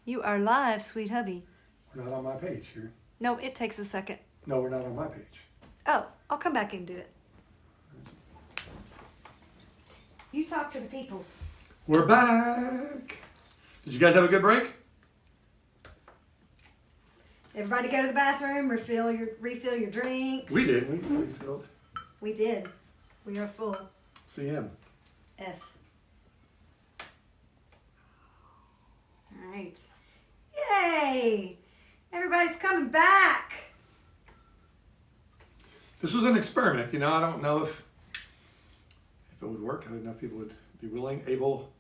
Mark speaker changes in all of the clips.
Speaker 1: You are live, sweet hubby.
Speaker 2: We're not on my page here.
Speaker 1: No, it takes a second.
Speaker 2: No, we're not on my page.
Speaker 1: Oh, I'll come back and do it. You talk to the peoples.
Speaker 2: We're back. Did you guys have a good break?
Speaker 1: Everybody go to the bathroom, refill your drinks.
Speaker 2: We did. We refilled.
Speaker 1: We did. We are full.
Speaker 2: CM.
Speaker 1: F. All right. Yay! Everybody's coming back.
Speaker 2: This was an experiment. You know, I don't know if it would work. I don't know if people would be willing, able.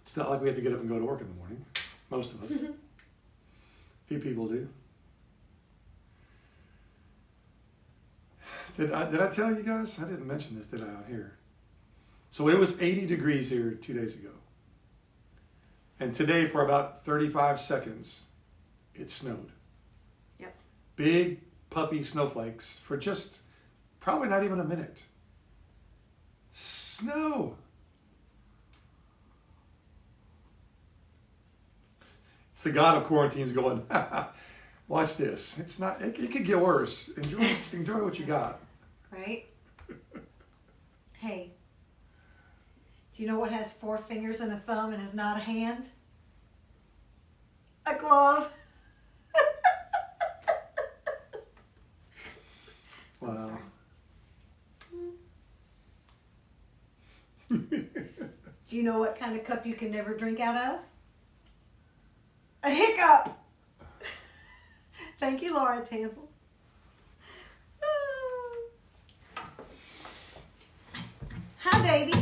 Speaker 2: It's not like we have to get up and go to work in the morning. Most of us. Few people do. Did I tell you guys? I didn't mention this, did I, out here? So it was 80 degrees here 2 days ago. And today, for about 35 seconds, it snowed.
Speaker 1: Yep.
Speaker 2: Big, puffy snowflakes for just probably not even a minute. Snow. It's the God of quarantines going, watch this. It's not. It could get worse. Enjoy what you got.
Speaker 1: Right? Hey, do you know what has 4 fingers and a thumb and is not a hand? A glove.
Speaker 2: Wow.
Speaker 1: Do you know what kind of cup you can never drink out of? A hiccup. Thank you, Laura Tansel. Hi, baby.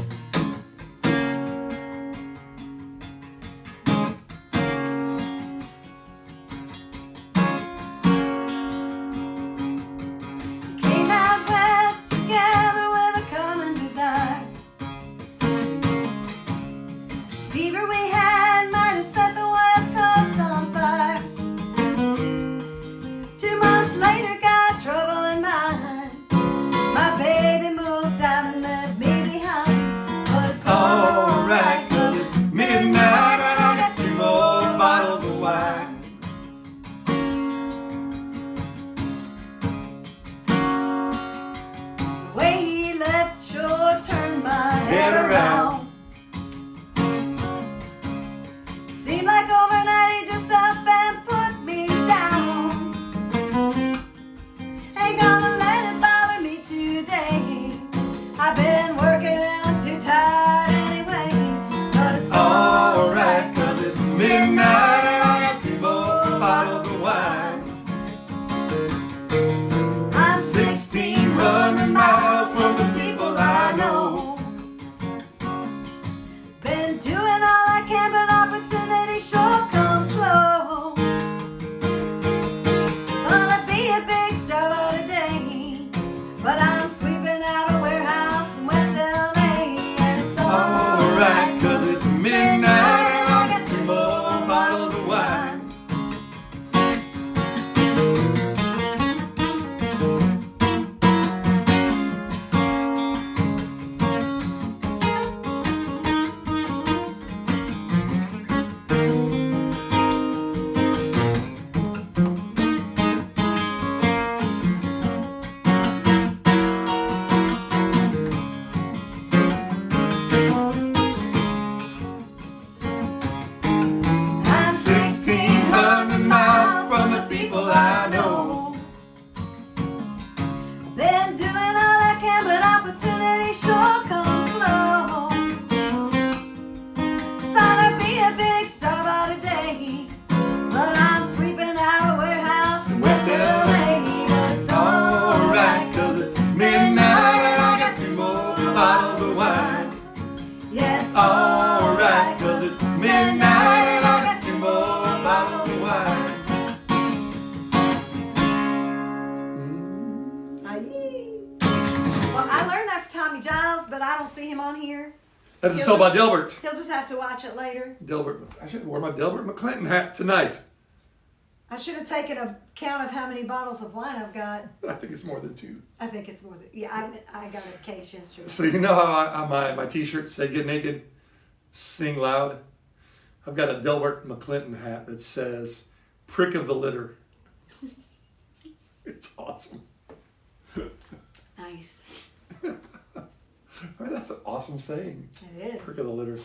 Speaker 1: Came out west together with a common desire. Fever we had might have set the West Coast on fire. 2 months later, got trouble in mind. My baby moved out and left me behind. But it's alright, 'cause it's
Speaker 2: Midnight and I got 2 more bottles of wine.
Speaker 1: the way he left sure turned my head around. Seemed like overnight he just up and put me down. Ain't gonna let it bother me today. I've been working and I'm too tired anyway. But it's
Speaker 2: Alright, 'cause it's midnight and I got 2 more bottles of wine.
Speaker 1: I'm
Speaker 2: 1,600 miles from the people I know.
Speaker 1: Been doing all I can, but opportunity sure comes slow. Gonna be a big star by today, but I'm sweeping out a warehouse in West LA, and it's
Speaker 2: Alright, 'cause it's midnight and I got 2 more bottles of wine.
Speaker 1: I'm
Speaker 2: 1,600 miles from the people I know.
Speaker 1: been doing all I can, but opportunity sure comes slow. Thought I'd be a big star by today, but I'm sweeping out a warehouse in West LA. But it's
Speaker 2: Alright, 'cause it's midnight and I got 2 more bottles of wine.
Speaker 1: Yeah, it's
Speaker 2: Alright, 'cause it's midnight and I got 2 more bottles of wine.
Speaker 1: Aye. Well, I learned that from Tommy Giles, but I don't see him on here.
Speaker 2: That's a song by Delbert.
Speaker 1: He'll just have to watch it later.
Speaker 2: Delbert. I should wear my Delbert McClinton hat tonight.
Speaker 1: I should have taken a count of how many bottles of wine I've got.
Speaker 2: I think it's more than 2.
Speaker 1: I think it's more than, yeah, I got a case yesterday.
Speaker 2: So you know how my T-shirts say "Get naked, sing loud." I've got a Delbert McClinton hat that says "Prick of the Litter." It's awesome.
Speaker 1: Nice.
Speaker 2: I mean, that's an awesome saying.
Speaker 1: It is.
Speaker 2: Prick of the litter.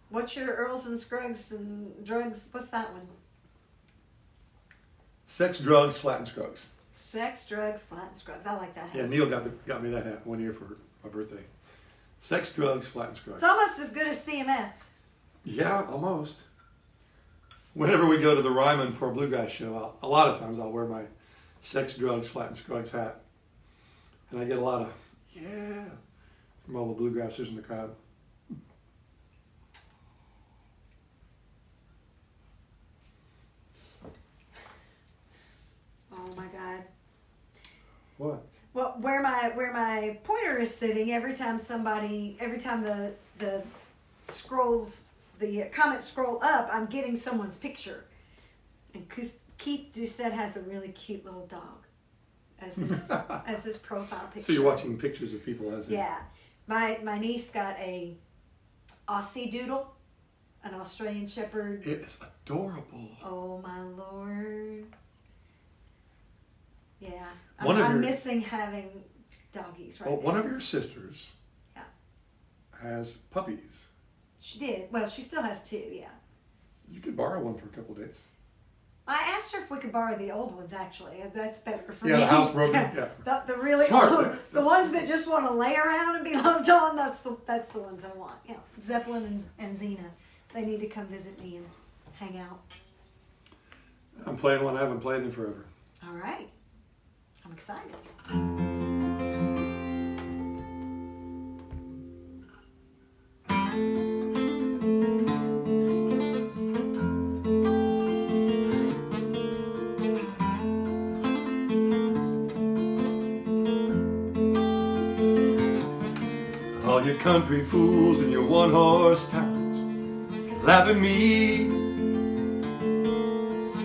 Speaker 1: What's your Earls and Scruggs and Drugs? What's that one?
Speaker 2: Sex, drugs, flat and scruggs.
Speaker 1: Sex, drugs, flat and scruggs. I like that hat.
Speaker 2: Yeah, Neil got me that hat one year for my birthday. Sex, drugs, flat and scruggs.
Speaker 1: It's almost as good as CMF.
Speaker 2: Yeah, almost. Whenever we go to the Ryman for a bluegrass show, a lot of times I'll wear my Sex, drugs, flat and scruggs hat. And I get a lot of, yeah, from all the bluegrassers in the crowd.
Speaker 1: Oh my God.
Speaker 2: What?
Speaker 1: Well, where my pointer is sitting, every time the scrolls, the comments scroll up, I'm getting someone's picture. And Keith Doucette has a really cute little dog as his profile picture.
Speaker 2: So you're watching pictures of people as
Speaker 1: Yeah. My niece got a Aussie Doodle, an Australian Shepherd.
Speaker 2: It is adorable.
Speaker 1: Oh my Lord. Yeah.
Speaker 2: I'm
Speaker 1: missing having doggies right now.
Speaker 2: One of your sisters
Speaker 1: Yeah.
Speaker 2: has puppies.
Speaker 1: She did. Well, she still has two, yeah.
Speaker 2: You could borrow one for a couple of days.
Speaker 1: I asked her if we could borrow the old ones, actually. That's better for me.
Speaker 2: Yeah, the housebroken. Yeah.
Speaker 1: The really
Speaker 2: Smart,
Speaker 1: old,
Speaker 2: that's
Speaker 1: the ones that just want to lay around and be loved on, that's the ones I want. Yeah. Zeppelin and Xena. They need to come visit me and hang out.
Speaker 2: I'm playing one I haven't played in forever.
Speaker 1: All right. I'm excited.
Speaker 2: All you country fools and your one-horse towns can laugh at me.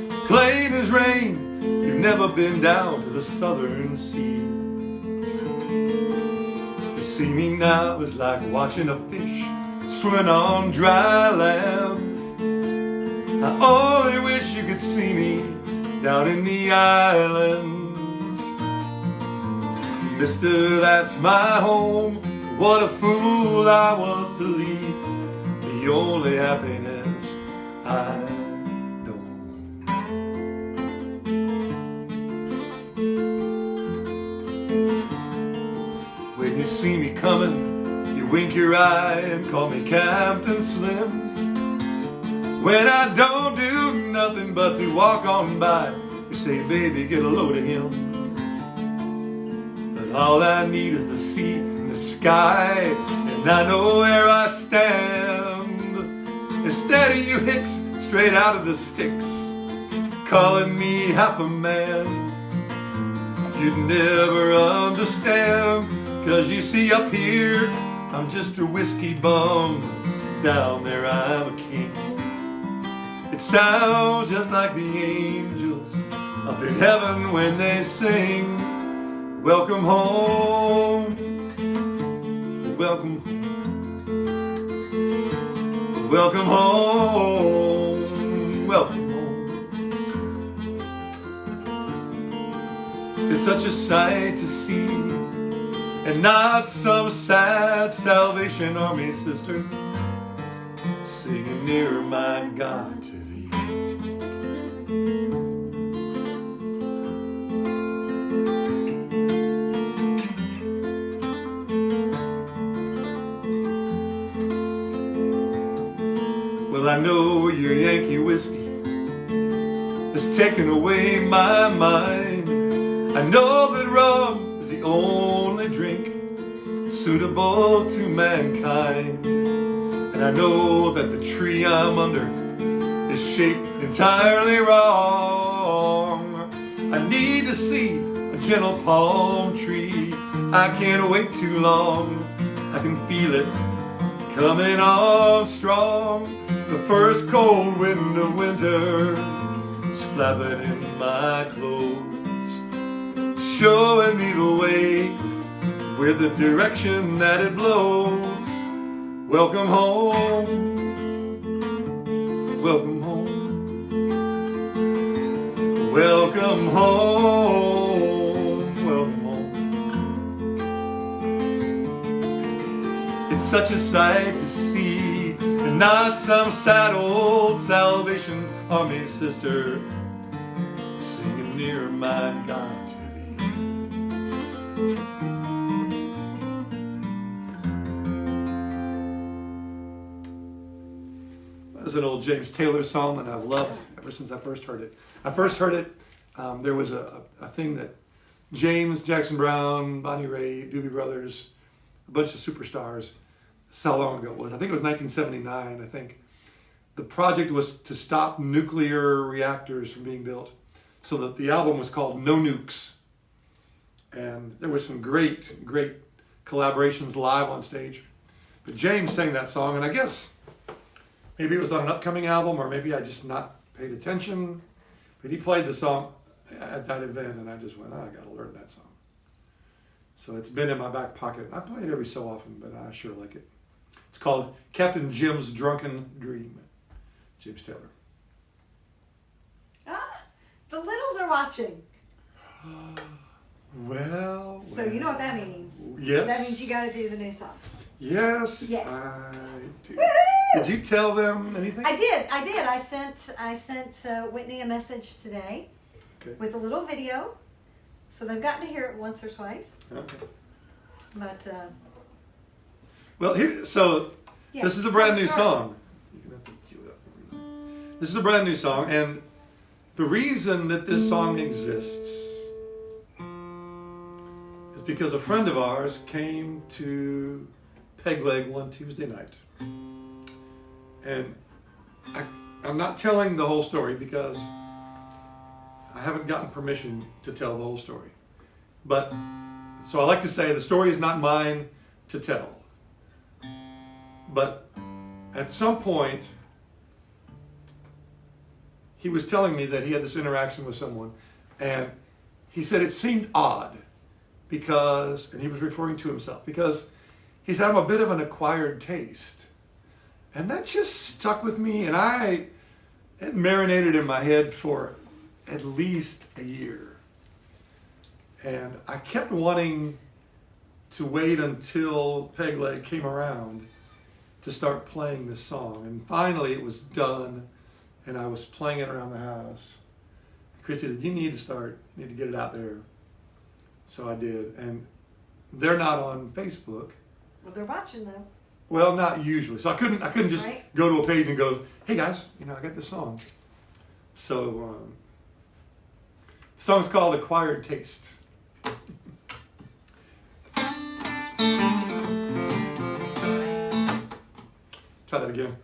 Speaker 2: It's plain as rain, you've never been down to the southern seas. To see me now is like watching a fish swimming on dry land. I only wish you could see me down in the islands. Mister, that's my home. What a fool I was to leave the only happiness I know. When you see me coming, you wink your eye and call me Captain Slim. When I don't do nothing but to walk on by, you say, baby, get a load of him. But all I need is the sea and the sky, and I know where I stand. Instead of you hicks straight out of the sticks, calling me half a man, you'd never understand. 'Cause you see, up here I'm just a whiskey bum, down there I'm a king. It sounds just like the angels up in heaven when they sing, welcome home, welcome, welcome home, welcome home. It's such a sight to see, and not some sad Salvation Army sister singing near my God to thee. Well, I know your Yankee whiskey has taken away my mind. I know that rum is the only drink suitable to mankind. And I know that the tree I'm under is shaped entirely wrong. I need to see a gentle palm tree. I can't wait too long. I can feel it coming on strong. The first cold wind of winter is flapping in my clothes, showing me the way with the direction that it blows. Welcome home, welcome home. Welcome home, welcome home. It's such a sight to see, and not some sad old Salvation Army sister singing near my God to thee. That's an old James Taylor song that I've loved ever since I first heard it. There was a thing that James Jackson Brown, Bonnie Raitt, Doobie Brothers, a bunch of superstars, so long ago it was. I think it was 1979, I think. The project was to stop nuclear reactors from being built. So that the album was called No Nukes. And there was some great, great collaborations live on stage. But James sang that song, and I guess maybe it was on an upcoming album, or maybe I just not paid attention. But he played the song at that event, and I just went, I got to learn that song. So it's been in my back pocket. I play it every so often, but I sure like it. It's called Captain Jim's Drunken Dream. James Taylor.
Speaker 1: Ah, the littles are watching.
Speaker 2: Well.
Speaker 1: So you know what that means.
Speaker 2: Yes.
Speaker 1: That means you got to do the new song.
Speaker 2: Yes,
Speaker 1: Yeah.
Speaker 2: I do. Did you tell them anything?
Speaker 1: I did. I sent Whitney a message today
Speaker 2: Okay.
Speaker 1: with a little video, so they've gotten to hear it once or twice.
Speaker 2: Okay.
Speaker 1: But
Speaker 2: Well, this is a brand new song. You can have to cue it up. This is a brand new song, and the reason that this song exists is because a friend of ours came to Peg Leg one Tuesday night. And I'm not telling the whole story because I haven't gotten permission to tell the whole story. But, so I like to say the story is not mine to tell. But at some point, he was telling me that he had this interaction with someone, and he said it seemed odd because, and he was referring to himself, because he said, I'm a bit of an acquired taste. And that just stuck with me, and it marinated in my head for at least a year. And I kept wanting to wait until Peg Leg came around to start playing this song. And finally it was done, and I was playing it around the house. Chrissy said, you need to get it out there. So I did. And they're not on Facebook.
Speaker 1: well, they're watching though.
Speaker 2: Well, not usually. So I couldn't just
Speaker 1: Right.
Speaker 2: go to a page and go, hey guys, I got this song. So the song's called Acquired Taste. Try that again.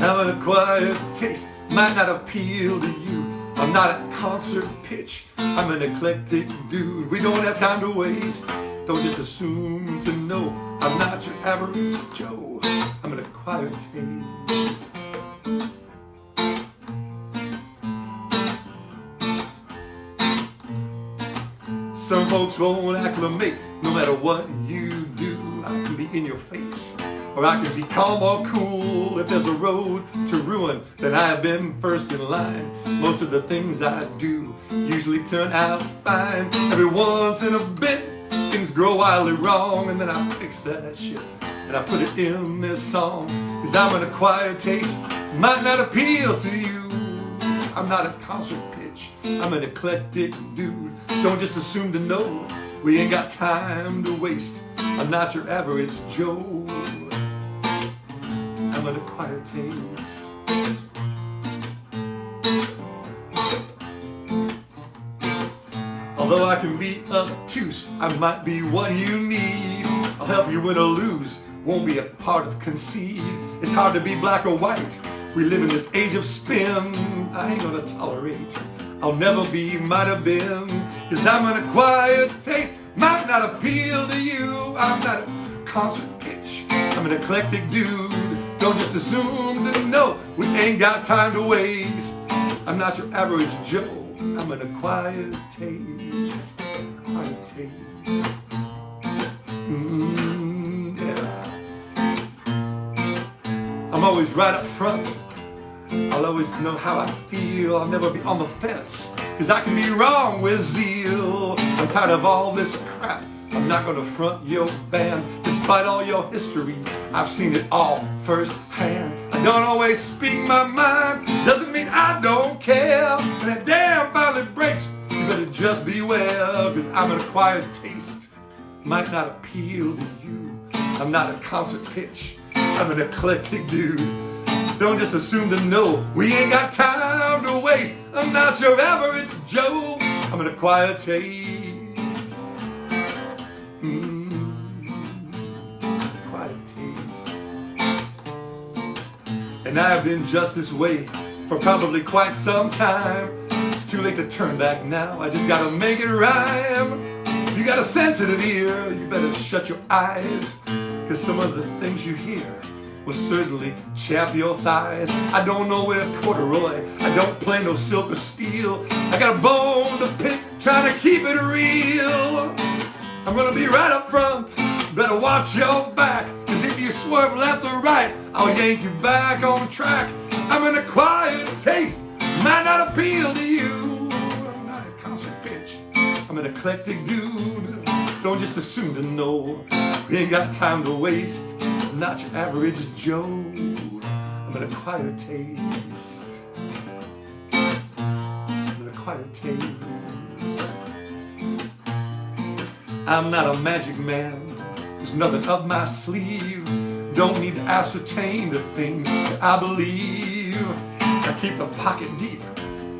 Speaker 2: Have an acquired taste, might not appeal to you. I'm not at concert pitch, I'm an eclectic dude. We don't have time to waste, don't just assume to know. I'm not your average Joe, I'm an acquired taste. Some folks won't acclimate, no matter what you do. I can be in your face, or I can be calm or cool. If there's a road to ruin, then I have been first in line. Most of the things I do usually turn out fine. Every once in a bit, things grow wildly wrong, and then I fix that shit, and I put it in this song. Cause I'm an acquired taste, might not appeal to you. I'm not a concert pitch, I'm an eclectic dude. Don't just assume to know, we ain't got time to waste. I'm not your average Joe, I'm an acquired taste. Although I can be obtuse, I might be what you need. I'll help you win or lose, won't be a part of conceit. It's hard to be black or white, we live in this age of spin. I ain't gonna tolerate, I'll never be, might have been. Cause I'm an acquired taste, might not appeal to you. I'm not a concert pitch, I'm an eclectic dude. Don't just assume to know, we ain't got time to waste. I'm not your average Joe, I'm an acquired taste. Acquired taste. Yeah. I'm always right up front. I'll always know how I feel. I'll never be on the fence, 'cause I can be wrong with zeal. I'm tired of all this crap. I'm not gonna front your band. Despite all your history, I've seen it all firsthand. I don't always speak my mind, doesn't mean I don't care. When that dam finally breaks, you better just beware, 'cause I'm an acquired taste. Might not appeal to you. I'm not a concert pitch. I'm an eclectic dude. Don't just assume to know. We ain't got time to waste. I'm not your average Joe. I'm an acquired taste. Acquired taste. And I've been just this way for probably quite some time. It's too late to turn back now. I just gotta make it rhyme. If you got a sensitive ear, you better shut your eyes, 'cause some of the things you hear will certainly chap your thighs. I don't know where corduroy, I don't play no silk or steel. I got a bone to pick, trying to keep it real. I'm gonna be right up front, better watch your back, 'cause if you swerve left or right, I'll yank you back on track. I'm an acquired taste, might not appeal to you. I'm not a concert pitch, I'm an eclectic dude. Don't just assume to know, we ain't got time to waste. I'm not your average Joe. I'm an acquired taste. I'm an acquired taste. I'm not a magic man. There's nothing up my sleeve. Don't need to ascertain the things that I believe. I keep the pocket deep.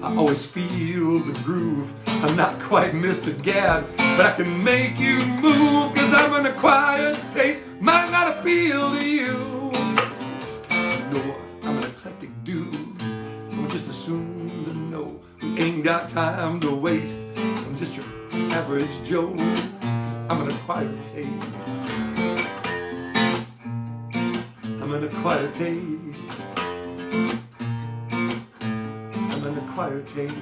Speaker 2: I always feel the groove. I'm not quite Mr. Gad, but I can make you move, 'cause I'm an acquired taste. Might not appeal to you. No, I'm an eclectic dude. Don't just assume to know. We ain't got time to waste. I'm just your average Joe, 'cause I'm an acquired taste. I'm an acquired taste. I'm an acquired taste.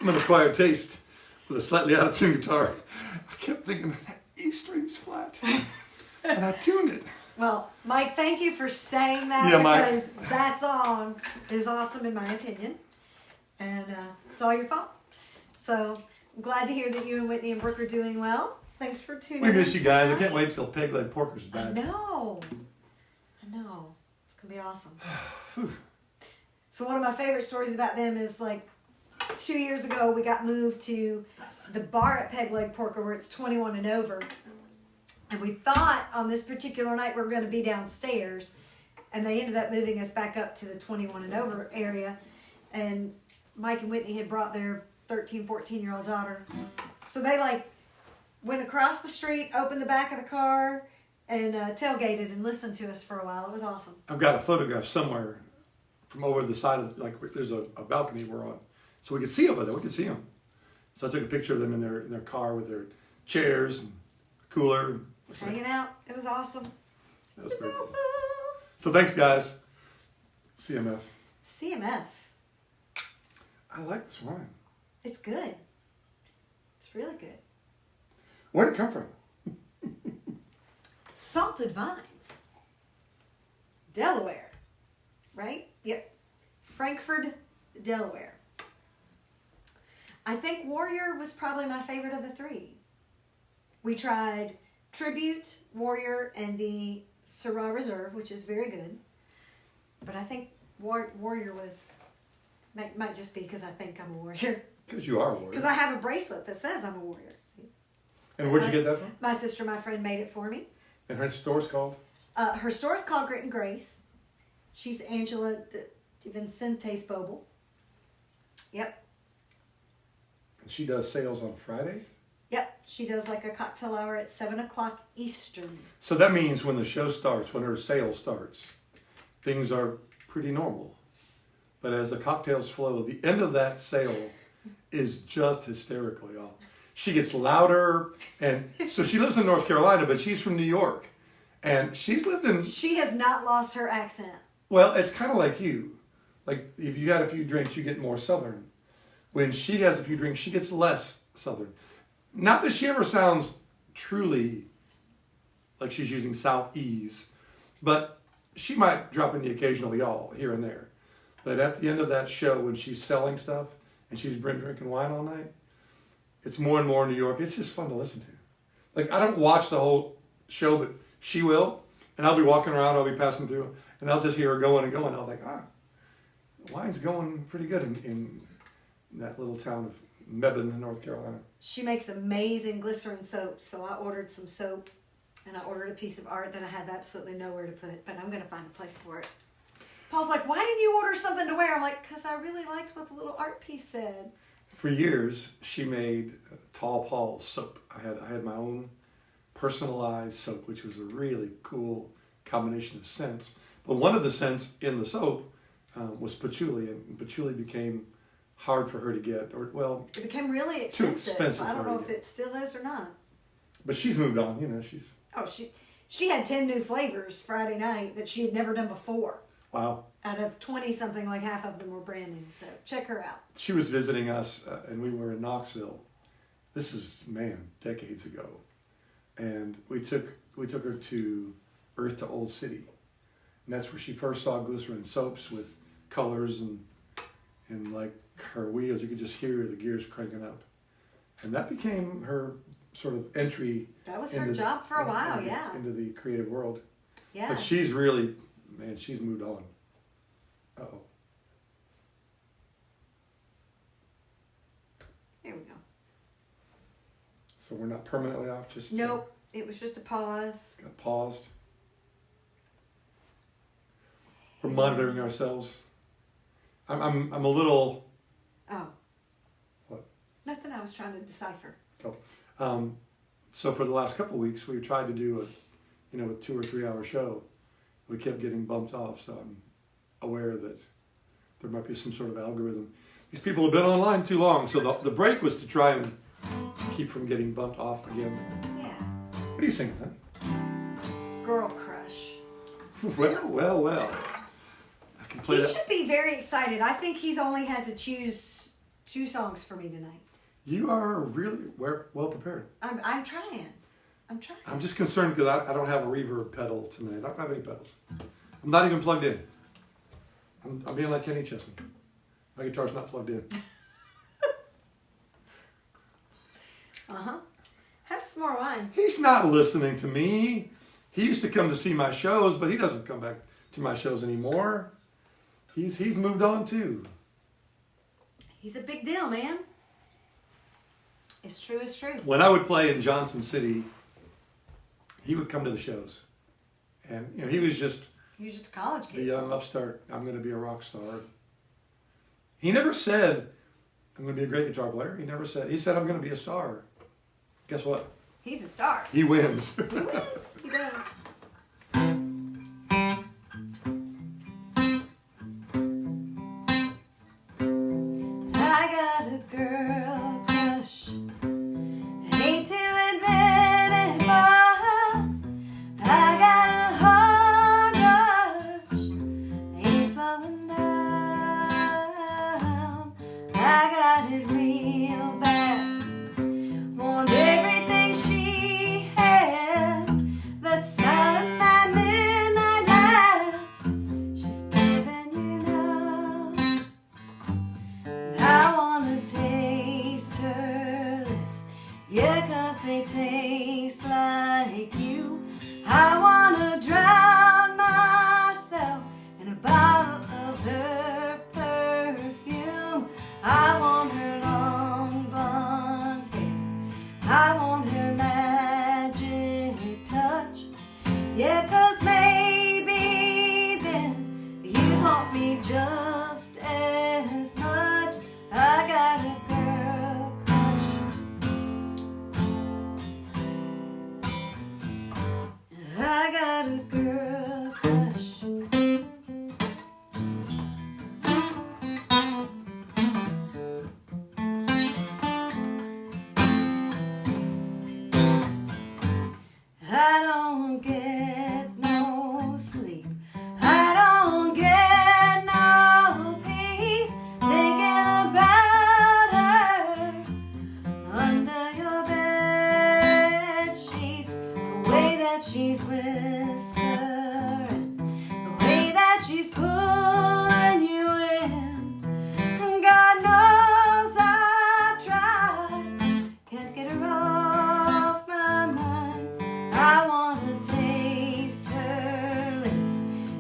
Speaker 2: I'm an acquired taste with a slightly out of tune guitar. I kept thinking that E string's flat, and I tuned it.
Speaker 1: Well, Mike, thank you for saying that,
Speaker 2: Yeah, Mike.
Speaker 1: because that song is awesome in my opinion, and it's all your fault. So I'm glad to hear that you and Whitney and Brooke are doing well. Thanks for tuning in.
Speaker 2: We miss you guys. I
Speaker 1: tonight.
Speaker 2: can't wait till Peg Leg Porker's
Speaker 1: I
Speaker 2: back.
Speaker 1: know. It's gonna be awesome. So one of my favorite stories about them is, like, 2 years ago we got moved to the bar at Peg Leg Porker where it's 21 and over. And we thought on this particular night we were going to be downstairs, and they ended up moving us back up to the 21 and over area. And Mike and Whitney had brought their 13, 14-year-old daughter. So they, like, went across the street, opened the back of the car, and tailgated and listened to us for a while. It was awesome.
Speaker 2: I've got a photograph somewhere from over the side of, like, there's a balcony we're on. So we could see over there. We could see them. So I took a picture of them in their car with their chairs and cooler.
Speaker 1: Hanging out. It was awesome.
Speaker 2: That was
Speaker 1: It was
Speaker 2: very cool.
Speaker 1: awesome.
Speaker 2: So thanks, guys. CMF.
Speaker 1: CMF.
Speaker 2: I like this wine.
Speaker 1: It's good. It's really good.
Speaker 2: Where'd it come from?
Speaker 1: Salted Vines. Delaware. Right? Yep. Frankfurt, Delaware. I think Warrior was probably my favorite of the three. We tried Tribute, Warrior, and the Syrah Reserve, which is very good. But I think Warrior was, might just be because I think I'm a warrior.
Speaker 2: Because you are a warrior.
Speaker 1: Because I have a bracelet that says I'm a warrior. See?
Speaker 2: And where'd you get that from?
Speaker 1: My sister, my friend, made it for me.
Speaker 2: And her store's called?
Speaker 1: Her store's called Grit and Grace. She's Angela De Vincente's Bobel. Yep.
Speaker 2: And she does sales on Friday?
Speaker 1: Yep. She does like a cocktail hour at 7 o'clock Eastern.
Speaker 2: So that means when the show starts, when her sale starts, things are pretty normal. But as the cocktails flow, the end of that sale is just hysterical, y'all. she gets louder. And so she lives in North Carolina, but she's from New York. And she's lived in...
Speaker 1: She has not lost her accent.
Speaker 2: Well, it's kind of like you. Like, if you had a few drinks, you get more Southern. When she has a few drinks, she gets less Southern. Not that she ever sounds truly like she's using Southese, but she might drop in the occasional y'all here and there. But at the end of that show, when she's selling stuff and she's been drinking wine all night, it's more and more New York. It's just fun to listen to. Like, I don't watch the whole show, but she will. And I'll be walking around, I'll be passing through, and I'll just hear her going and going. I'll think, wine's going pretty good in that little town of Mebane, North Carolina.
Speaker 1: She makes amazing glycerin soaps, so I ordered some soap, and I ordered a piece of art that I have absolutely nowhere to put, but I'm going to find a place for it. Paul's like, why didn't you order something to wear? I'm like, because I really liked what the little art piece said.
Speaker 2: For years, she made Tall Paul's soap. I had my own personalized soap, which was a really cool combination of scents. But one of the scents in the soap was patchouli, and patchouli became hard for her to get,
Speaker 1: it became really expensive.
Speaker 2: Too expensive.
Speaker 1: I don't know if it still is or not.
Speaker 2: But she's moved on,
Speaker 1: She had 10 new flavors Friday night that she had never done before.
Speaker 2: Wow.
Speaker 1: Out of 20 something, like half of them were brand new. So check her out.
Speaker 2: She was visiting us, and we were in Knoxville. This is, decades ago, and we took her to Earth to Old City, and that's where she first saw glycerin soaps with colors and like her wheels. You could just hear the gears cranking up, and that became her sort of entry.
Speaker 1: That was her job for a while,
Speaker 2: into the creative world.
Speaker 1: Yeah.
Speaker 2: But she's really, she's moved on. Uh-oh.
Speaker 1: Here we go.
Speaker 2: So we're not permanently off, just...
Speaker 1: Nope. It was just a pause.
Speaker 2: Got paused. We're monitoring ourselves. I'm a little...
Speaker 1: Oh.
Speaker 2: What?
Speaker 1: Nothing. I was trying to decipher.
Speaker 2: Oh. So for the last couple of weeks, we tried to do a 2 or 3 hour show. We kept getting bumped off, so I'm aware that there might be some sort of algorithm. These people have been online too long, so the break was to try and keep from getting bumped off again.
Speaker 1: Yeah.
Speaker 2: What are you singing, huh?
Speaker 1: Girl Crush.
Speaker 2: Well. I can play
Speaker 1: He
Speaker 2: that.
Speaker 1: should be very excited. I think he's only had to choose 2 songs for me tonight.
Speaker 2: You are really well prepared.
Speaker 1: I'm trying.
Speaker 2: I'm just concerned because I don't have a reverb pedal tonight. I don't have any pedals. I'm not even plugged in. I'm being like Kenny Chesney. My guitar's not plugged in.
Speaker 1: Uh-huh. Have some more wine.
Speaker 2: He's not listening to me. He used to come to see my shows, but he doesn't come back to my shows anymore. He's moved on too.
Speaker 1: He's a big deal, man. It's true, it's true.
Speaker 2: When I would play in Johnson City, he would come to the shows. And he was just
Speaker 1: a college kid.
Speaker 2: the young upstart, I'm going to be a rock star. He never said, I'm going to be a great guitar player. He said, I'm going to be a star. Guess what?
Speaker 1: He's a star.
Speaker 2: He wins.
Speaker 1: He wins. He does. I got a girl crush. Hate to admit it, but I got a heart rush. Ain't slowing down. I got it real bad. Want everything she has. That silent night, midnight light. She's giving you now. I wanna taste her lips, yeah, 'cause they taste like you. I wanna drown myself in a bottle of her perfume. I want her long blonde hair, I want her magic touch, yeah, 'cause maybe then you want me just as much. I got a girl crush. I got a girl crush. she's whispering, the way that she's pulling you in. God knows I've tried, can't get her off my mind. I wanna taste her lips,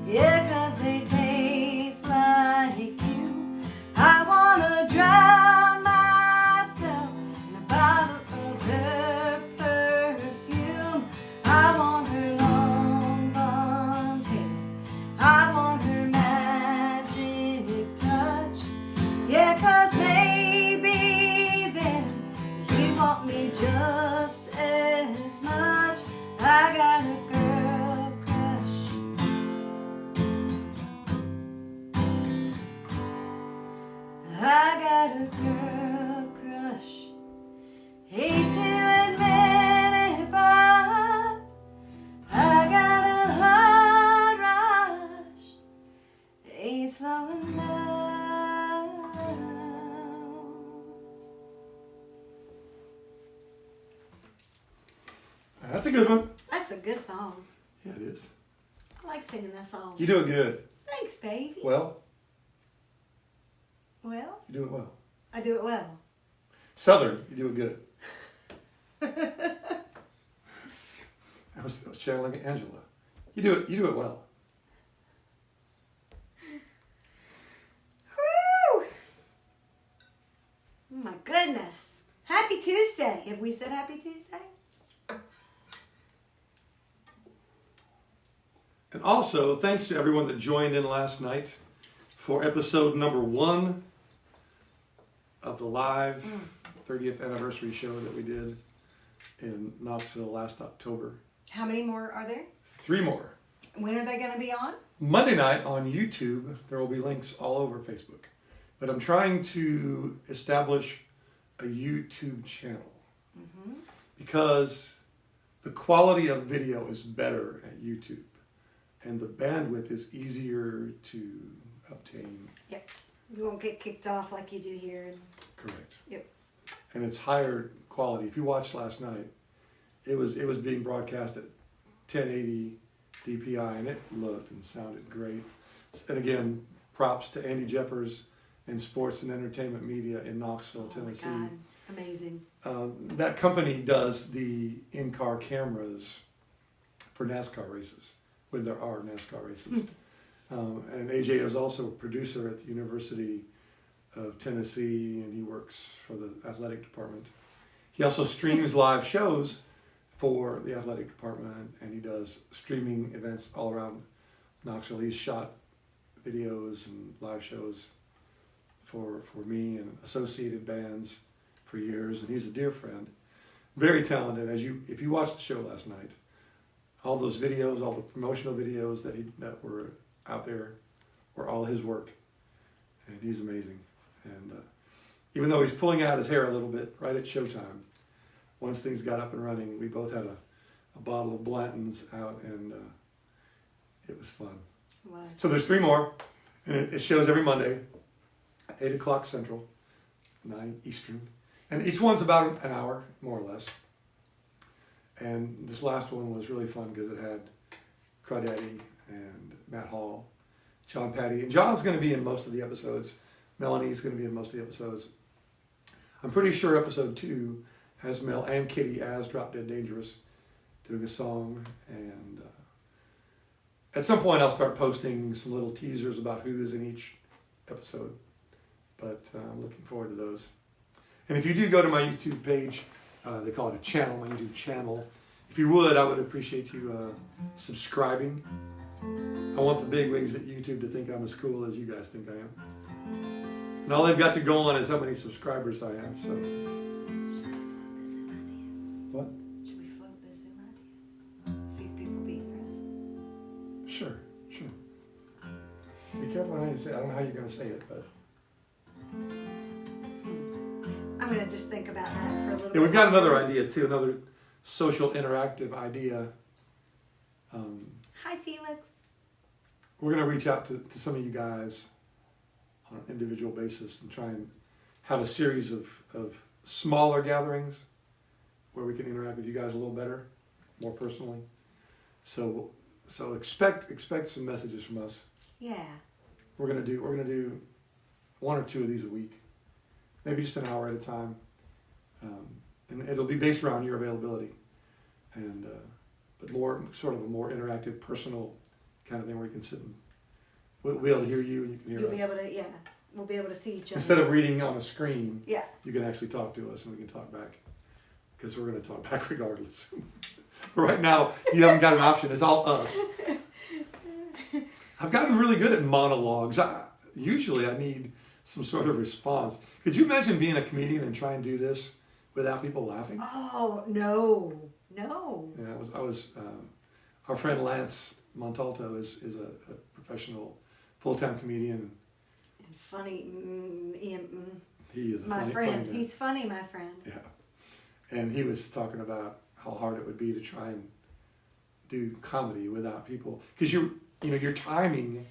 Speaker 1: yeah, 'cause they taste like you. I wanna drown myself in a bottle of her perfume. I want her long blonde hair, I want her magic touch, yeah, 'cause maybe then you want me just as much. I got a girl crush. I got a girl crush. Hate to admit it, but I got a heart rush. Ain't slowing down.
Speaker 2: That's a good one.
Speaker 1: That's a good song.
Speaker 2: Yeah, it is.
Speaker 1: I like singing that song.
Speaker 2: You do it good.
Speaker 1: Thanks, baby.
Speaker 2: Well,
Speaker 1: Well,
Speaker 2: you do it well.
Speaker 1: I do it well.
Speaker 2: Southern, you do it good. I was channeling Angela. You do it well.
Speaker 1: Woo! Oh my goodness. Happy Tuesday. Have we said Happy Tuesday?
Speaker 2: And also, thanks to everyone that joined in last night for episode number 1 of the live 30th anniversary show that we did in Knoxville last October.
Speaker 1: How many more are there?
Speaker 2: 3 more.
Speaker 1: When are they going to be on?
Speaker 2: Monday night on YouTube, there will be links all over Facebook. But I'm trying to establish a YouTube channel because the quality of video is better at YouTube and the bandwidth is easier to obtain.
Speaker 1: Yep. You won't get kicked off like you do here.
Speaker 2: Correct.
Speaker 1: Yep.
Speaker 2: And it's higher quality. If you watched last night, it was being broadcast at 1080 DPI and it looked and sounded great. And again, props to Andy Jeffers and Sports and Entertainment Media in Knoxville, Tennessee.
Speaker 1: Oh my God. Amazing.
Speaker 2: That company does the in-car cameras for NASCAR races, when there are NASCAR races. And AJ is also a producer at the University of Tennessee, and he works for the athletic department. He also streams live shows for the athletic department, and he does streaming events all around Knoxville. He's shot videos and live shows for me and associated bands for years, and he's a dear friend. Very talented. If you watched the show last night, all those videos, all the promotional videos that were out there were all his work, and he's amazing. And even though he's pulling out his hair a little bit right at showtime, once things got up and running, we both had a bottle of Blanton's out, and it was fun.
Speaker 1: Wow.
Speaker 2: So there's 3 more, and it shows every Monday at 8 o'clock Central, 9 Eastern. And each one's about an hour, more or less. And this last one was really fun because it had Crawdaddy and Matt Hall, John Patty. And John's going to be in most of the episodes. Melanie's going to be in most of the episodes. I'm pretty sure episode 2 has Mel and Kitty as Drop Dead Dangerous doing a song. And at some point I'll start posting some little teasers about who's in each episode. But I'm looking forward to those. And if you do go to my YouTube page, they call it a channel, my YouTube channel. If you would, I would appreciate you subscribing. I want the bigwigs at YouTube to think I'm as cool as you guys think I am. And all they've got to go on is how many subscribers I have. So. What?
Speaker 1: Should we float the Zoom idea? See if people will be interested.
Speaker 2: Sure. Be careful how you say it. I don't know how you're going to say it, but.
Speaker 1: I'm going to just think about that for a little bit.
Speaker 2: Yeah, we've got another idea too, another social interactive idea.
Speaker 1: Hi, Felix.
Speaker 2: We're going to reach out to some of you guys on an individual basis and try and have a series of smaller gatherings where we can interact with you guys a little better, more personally. So expect some messages from us.
Speaker 1: Yeah.
Speaker 2: We're gonna do 1 or 2 of these a week, maybe just an hour at a time, and it'll be based around your availability, and but more sort of a more interactive, personal kind of thing where you can sit and we'll be able to hear you and you can hear
Speaker 1: You'll
Speaker 2: us.
Speaker 1: be able to, yeah. We'll be able to see each other.
Speaker 2: Instead of reading on a screen,
Speaker 1: yeah.
Speaker 2: you can actually talk to us and we can talk back, because we're going to talk back regardless. But right now, you haven't got an option. It's all us. I've gotten really good at monologues. Usually I need some sort of response. Could you imagine being a comedian and try and do this without people laughing?
Speaker 1: Oh, no.
Speaker 2: Yeah, I was our friend Lance Montalto is a professional full-time comedian.
Speaker 1: And funny.
Speaker 2: He is
Speaker 1: my
Speaker 2: funny
Speaker 1: friend.
Speaker 2: guy.
Speaker 1: He's funny, my friend.
Speaker 2: Yeah. And he was talking about how hard it would be to try and do comedy without people. Because your timing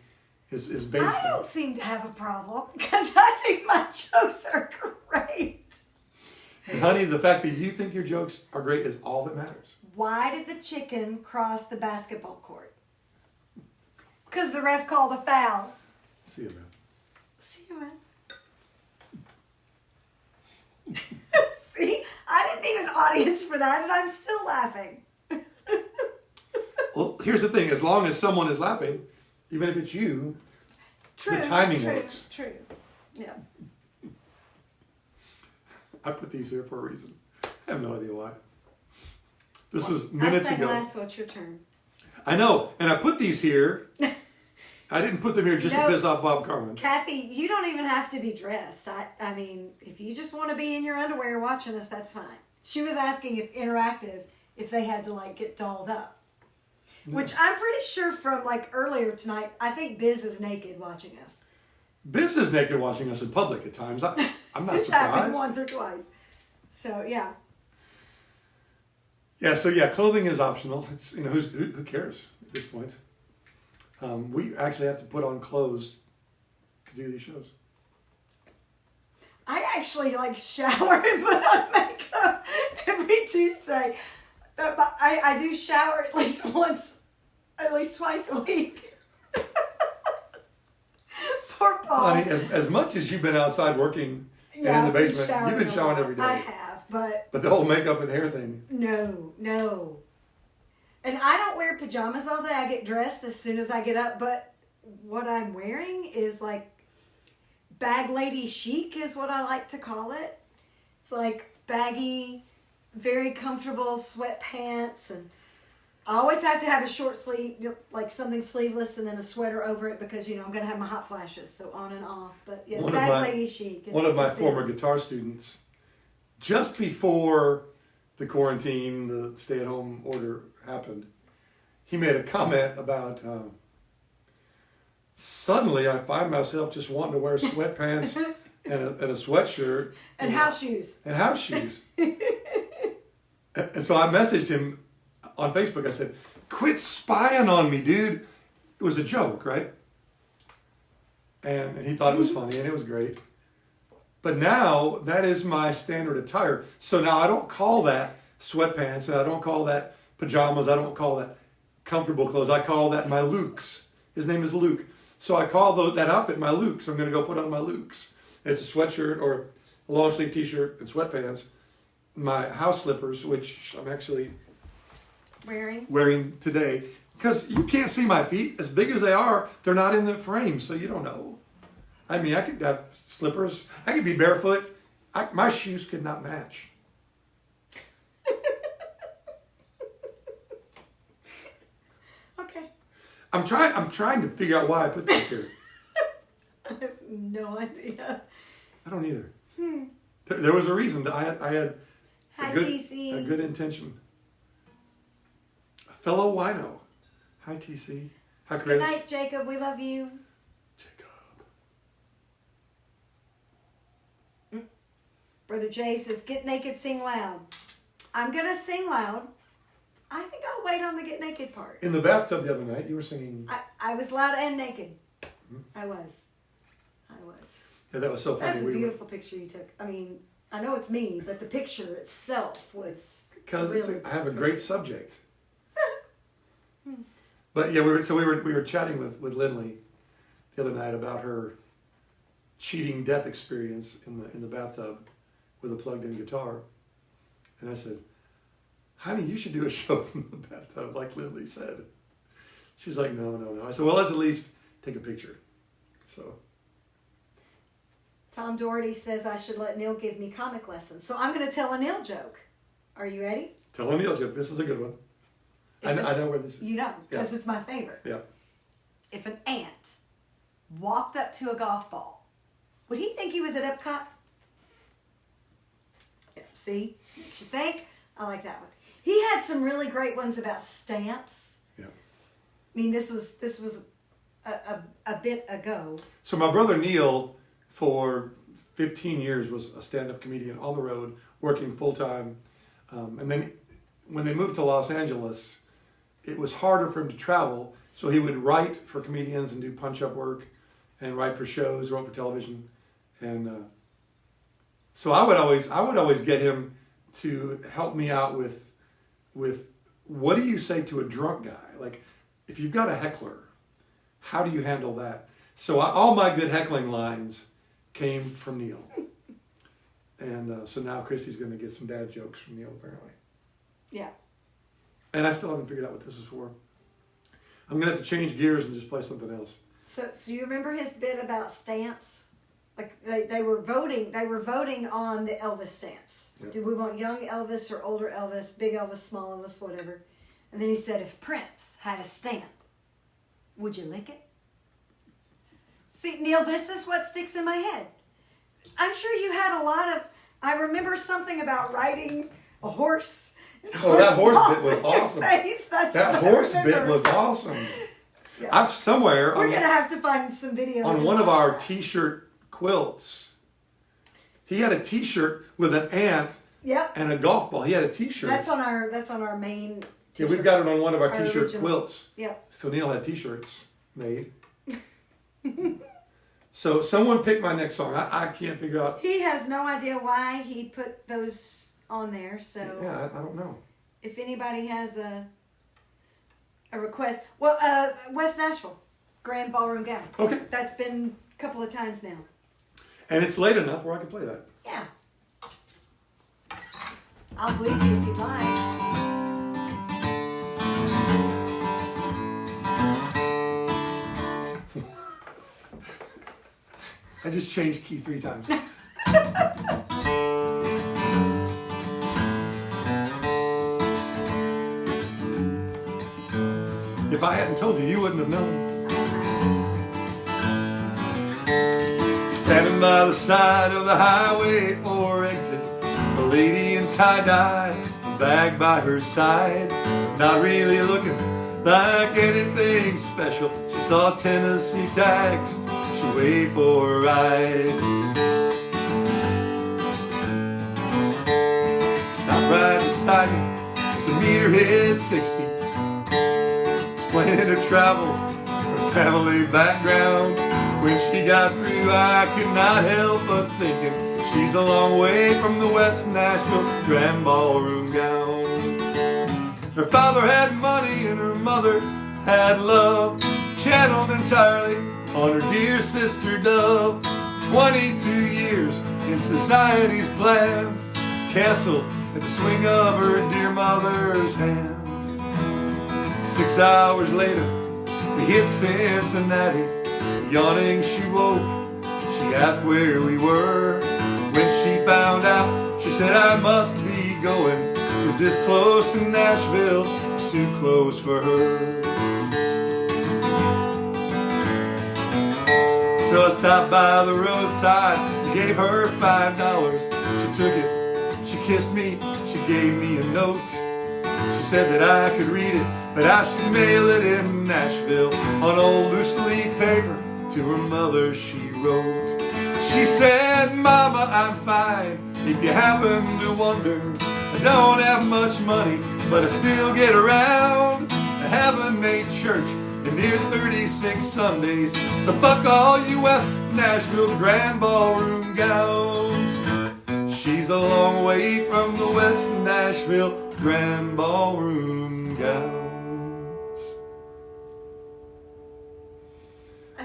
Speaker 2: is based
Speaker 1: I
Speaker 2: on...
Speaker 1: don't seem to have a problem because I think my jokes are great.
Speaker 2: And honey, the fact that you think your jokes are great is all that matters.
Speaker 1: Why did the chicken cross the basketball court? Because the ref called a foul.
Speaker 2: See you, man.
Speaker 1: See you, man. See? I didn't need an audience for that, and I'm still laughing.
Speaker 2: Well, here's the thing. As long as someone is laughing, even if it's you,
Speaker 1: True,
Speaker 2: the timing
Speaker 1: true,
Speaker 2: works.
Speaker 1: True. Yeah.
Speaker 2: I put these here for a reason. I have no idea why. This was minutes ago.
Speaker 1: Last, what's your turn?
Speaker 2: I know, and I put these here. I didn't put them here just to piss off Bob Carmen.
Speaker 1: Kathy, you don't even have to be dressed. I mean, if you just want to be in your underwear watching us, that's fine. She was asking if interactive, if they had to like get dolled up. Yeah. Which I'm pretty sure from like earlier tonight, I think Biz is naked watching us.
Speaker 2: Biz is naked watching us in public at times. I'm not
Speaker 1: it's happened
Speaker 2: surprised.
Speaker 1: once or twice. So yeah.
Speaker 2: Yeah, so clothing is optional. It's who cares at this point. We actually have to put on clothes to do these shows.
Speaker 1: I actually like shower and put on makeup every Tuesday. But I do shower at least twice a week. Poor Paul.
Speaker 2: Honey, as much as you've been outside working and in the basement, you've been showering every day.
Speaker 1: I have, but
Speaker 2: the whole makeup and hair thing.
Speaker 1: No. And I don't wear pajamas all day. I get dressed as soon as I get up, but what I'm wearing is like bag lady chic is what I like to call it. It's like baggy, very comfortable sweatpants, and I always have to have a short sleeve, like something sleeveless, and then a sweater over it because I'm gonna have my hot flashes, so on and off. But yeah, bag lady chic.
Speaker 2: One of my former guitar students, just before the quarantine, the stay-at-home order happened, he made a comment about suddenly I find myself just wanting to wear sweatpants and a sweatshirt
Speaker 1: and house shoes.
Speaker 2: And so I messaged him on Facebook. I said, "Quit spying on me, dude." It was a joke, right? And he thought it was funny, and it was great. But now that is my standard attire. So now I don't call that sweatpants, and I don't call that pajamas. I don't call that comfortable clothes. I call that my Lukes. His name is Luke. So I call that outfit my Lukes. I'm going to go put on my Lukes. It's a sweatshirt or a long sleeve t-shirt and sweatpants. My house slippers, which I'm actually wearing today. Because you can't see my feet. As big as they are, they're not in the frame, so you don't know. I mean, I could have slippers. I could be barefoot. My shoes could not match.
Speaker 1: Okay.
Speaker 2: I'm trying to figure out why I put this here.
Speaker 1: I have no idea.
Speaker 2: I don't either. There was a reason that I had
Speaker 1: Hi,
Speaker 2: a
Speaker 1: TC.
Speaker 2: good intention. A fellow wino. Hi, TC. Hi, Chris.
Speaker 1: Good night, Jacob. We love you.
Speaker 2: Jacob.
Speaker 1: Brother Jay says, "Get naked, sing loud." I'm going to sing loud. I think I'll wait on the get naked part.
Speaker 2: In the bathtub the other night, you were singing.
Speaker 1: I was loud and naked.
Speaker 2: Mm-hmm.
Speaker 1: I was.
Speaker 2: Yeah, that was so funny.
Speaker 1: That's a beautiful picture you took. I mean, I know it's me, but the picture itself was
Speaker 2: because
Speaker 1: really
Speaker 2: I have a great subject. But yeah, we were chatting with Lindley the other night about her cheating death experience in the bathtub with a plugged-in guitar, and I said, "Honey, you should do a show from the bathtub, like Lindley said." She's like, "No." I said, "Well, let's at least take a picture." So.
Speaker 1: Tom Doherty says I should let Neil give me comic lessons. So I'm going to tell a Neil joke. Are you ready?
Speaker 2: Tell a Neil joke. This is a good one. I know where this is.
Speaker 1: You know, because it's my favorite.
Speaker 2: Yeah.
Speaker 1: If an ant walked up to a golf ball, would he think he was at Epcot? Yeah, see? You should think. I like that one. He had some really great ones about stamps.
Speaker 2: Yeah.
Speaker 1: I mean, this was a bit ago.
Speaker 2: So my brother Neil, for 15 years, was a stand-up comedian on the road, working full-time. And then when they moved to Los Angeles, it was harder for him to travel. So he would write for comedians and do punch-up work and write for shows, wrote for television. And so I would always get him to help me out with what do you say to a drunk guy? Like, if you've got a heckler, how do you handle that? So all my good heckling lines came from Neil. And so now Christy's going to get some bad jokes from Neil, apparently.
Speaker 1: Yeah.
Speaker 2: And I still haven't figured out what this is for. I'm going to have to change gears and just play something else.
Speaker 1: So you remember his bit about stamps? Like they were voting on the Elvis stamps.
Speaker 2: Yep.
Speaker 1: Did we want young Elvis or older Elvis, big Elvis, small Elvis, whatever? And then he said, if Prince had a stamp, would you lick it? See, Neil, this is what sticks in my head. I'm sure you had a lot of, I remember something about riding a horse.
Speaker 2: Oh, that horse bit was awesome.
Speaker 1: That
Speaker 2: horse bit was awesome.
Speaker 1: Yeah.
Speaker 2: I've somewhere.
Speaker 1: We're going to have to find some videos.
Speaker 2: On one of our t-shirt quilts, he had a t-shirt with an ant and a golf ball. He had a t-shirt.
Speaker 1: That's on our main t-shirt.
Speaker 2: Yeah, we've got it on one of our t-shirt
Speaker 1: original
Speaker 2: quilts.
Speaker 1: Yep.
Speaker 2: So Neil had t-shirts made. So someone picked my next song. I can't figure out.
Speaker 1: He has no idea why he put those on there. So
Speaker 2: yeah, I don't know.
Speaker 1: If anybody has a request, well, West Nashville, Grand Ballroom Gown.
Speaker 2: Okay.
Speaker 1: That's been a couple of times now.
Speaker 2: And it's late enough where I can play that.
Speaker 1: Yeah. I'll believe you if you'd like.
Speaker 2: I just changed key 3 times. If I hadn't told you, you wouldn't have known. Standing by the side of the highway for exit, a lady in tie-dye, a bag by her side, not really looking like anything special. She saw Tennessee tags, she waited for a ride. Stopped right beside me, was a meterhead 60, explaining her travels, her family background. When she got through, I could not help but thinking she's a long way from the West Nashville Grand Ballroom Gown. Her father had money and her mother had love, channeled entirely on her dear sister Dove. 22 years in society's plan, canceled at the swing of her dear mother's hand. 6 hours later, we hit Cincinnati. Yawning, she woke. She asked where we were. When she found out, she said, I must be going. 'Cause this close to Nashville is too close for her. So I stopped by the roadside and gave her $5. She took it, she kissed me, she gave me a note. She said that I could read it, but I should mail it in Nashville on old loose leaf paper. To her mother she wrote. She said, Mama, I'm fine. If you happen to wonder, I don't have much money, but I still get around. I haven't made church in near 36 Sundays, so fuck all you West Nashville Grand Ballroom Gowns. She's a long way from the West Nashville Grand Ballroom Gowns.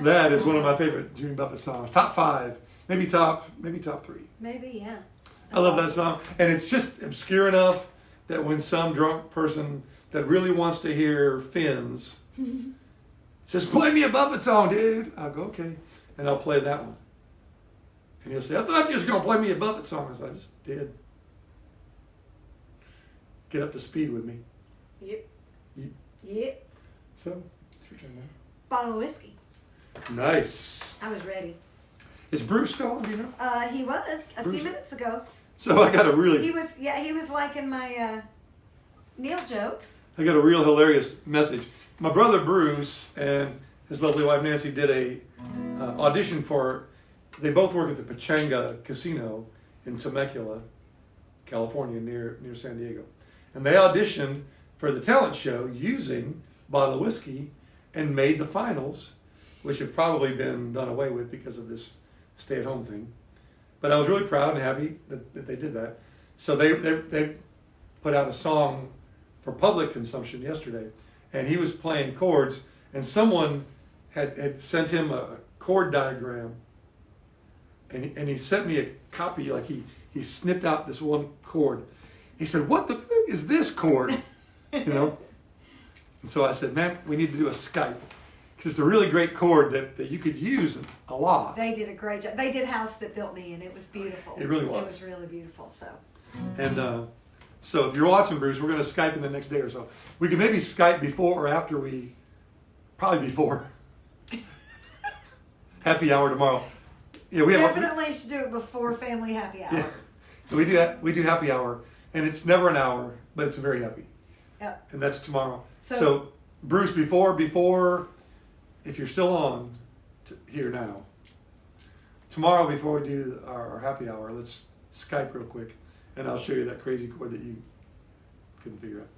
Speaker 2: That is one of my favorite Jimmy Buffett songs. Top 5, maybe top 3.
Speaker 1: Maybe, yeah.
Speaker 2: I love that song, and it's just obscure enough that when some drunk person that really wants to hear Fins says, "Play me a Buffett song, dude," I'll go, "Okay," and I'll play that one. And he'll say, "I thought you was gonna play me a Buffett song." I said, "I just did." Get up to speed with me.
Speaker 1: Yep.
Speaker 2: So, it's your turn now.
Speaker 1: Bottle of whiskey.
Speaker 2: Nice.
Speaker 1: I was ready.
Speaker 2: Is Bruce still on? Do you know?
Speaker 1: He was a
Speaker 2: Bruce-
Speaker 1: few minutes ago.
Speaker 2: So I got a really.
Speaker 1: He was liking my Neil jokes.
Speaker 2: I got a real hilarious message. My brother Bruce and his lovely wife Nancy did a audition for. They both work at the Pachanga Casino in Temecula, California, near San Diego, and they auditioned for the talent show using Bottle of Whiskey, and made the finals, which have probably been done away with because of this stay-at-home thing. But I was really proud and happy that they did that. So they put out a song for public consumption yesterday, and he was playing chords, and someone had sent him a chord diagram, and he sent me a copy, like he snipped out this one chord. He said, "What the f- is this chord?" You know? And so I said, "Man, we need to do a Skype, because it's a really great chord that you could use a lot."
Speaker 1: They did a great job. They did House That Built Me, and it was beautiful.
Speaker 2: It really was.
Speaker 1: It was really beautiful. So.
Speaker 2: And so if you're watching, Bruce, we're going to Skype in the next day or so. We can maybe Skype before or after probably before. Happy hour tomorrow. Yeah, we
Speaker 1: Definitely should do it before family happy hour.
Speaker 2: Yeah, we do happy hour, and it's never an hour, but it's very happy.
Speaker 1: Yep.
Speaker 2: And that's tomorrow.
Speaker 1: So
Speaker 2: So Bruce, before, if you're still on here now, tomorrow before we do our happy hour, let's Skype real quick, and I'll show you that crazy chord that you couldn't figure out.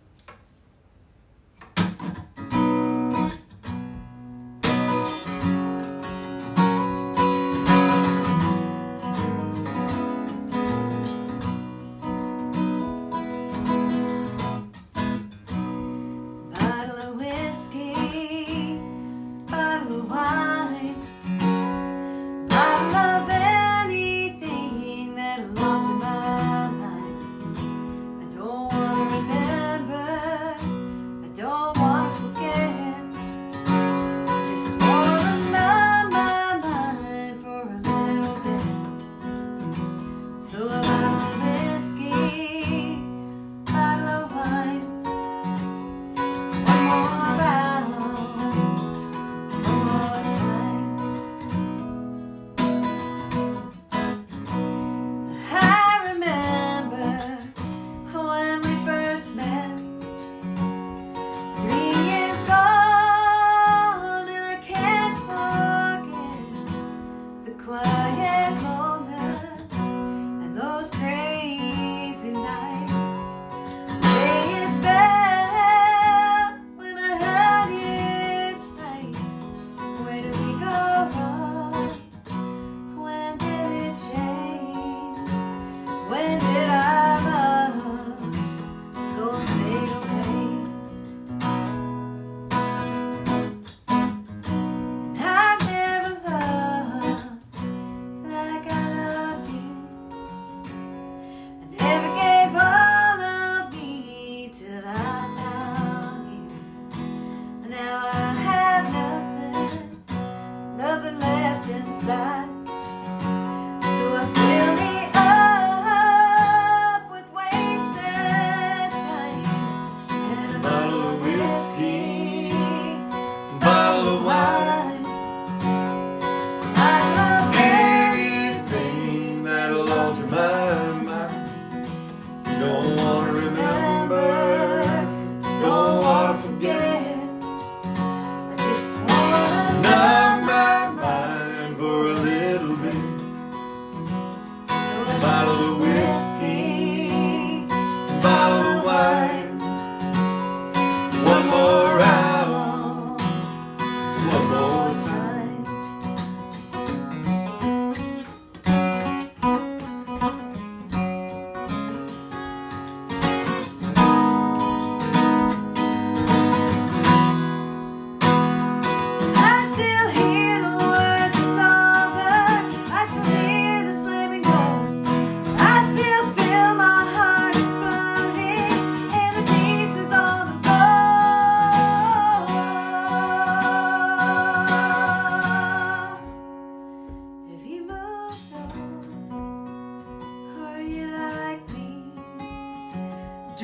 Speaker 1: bottle of whiskey, bottle of wine, bottle of anything that'll alter my mind. I don't wanna remember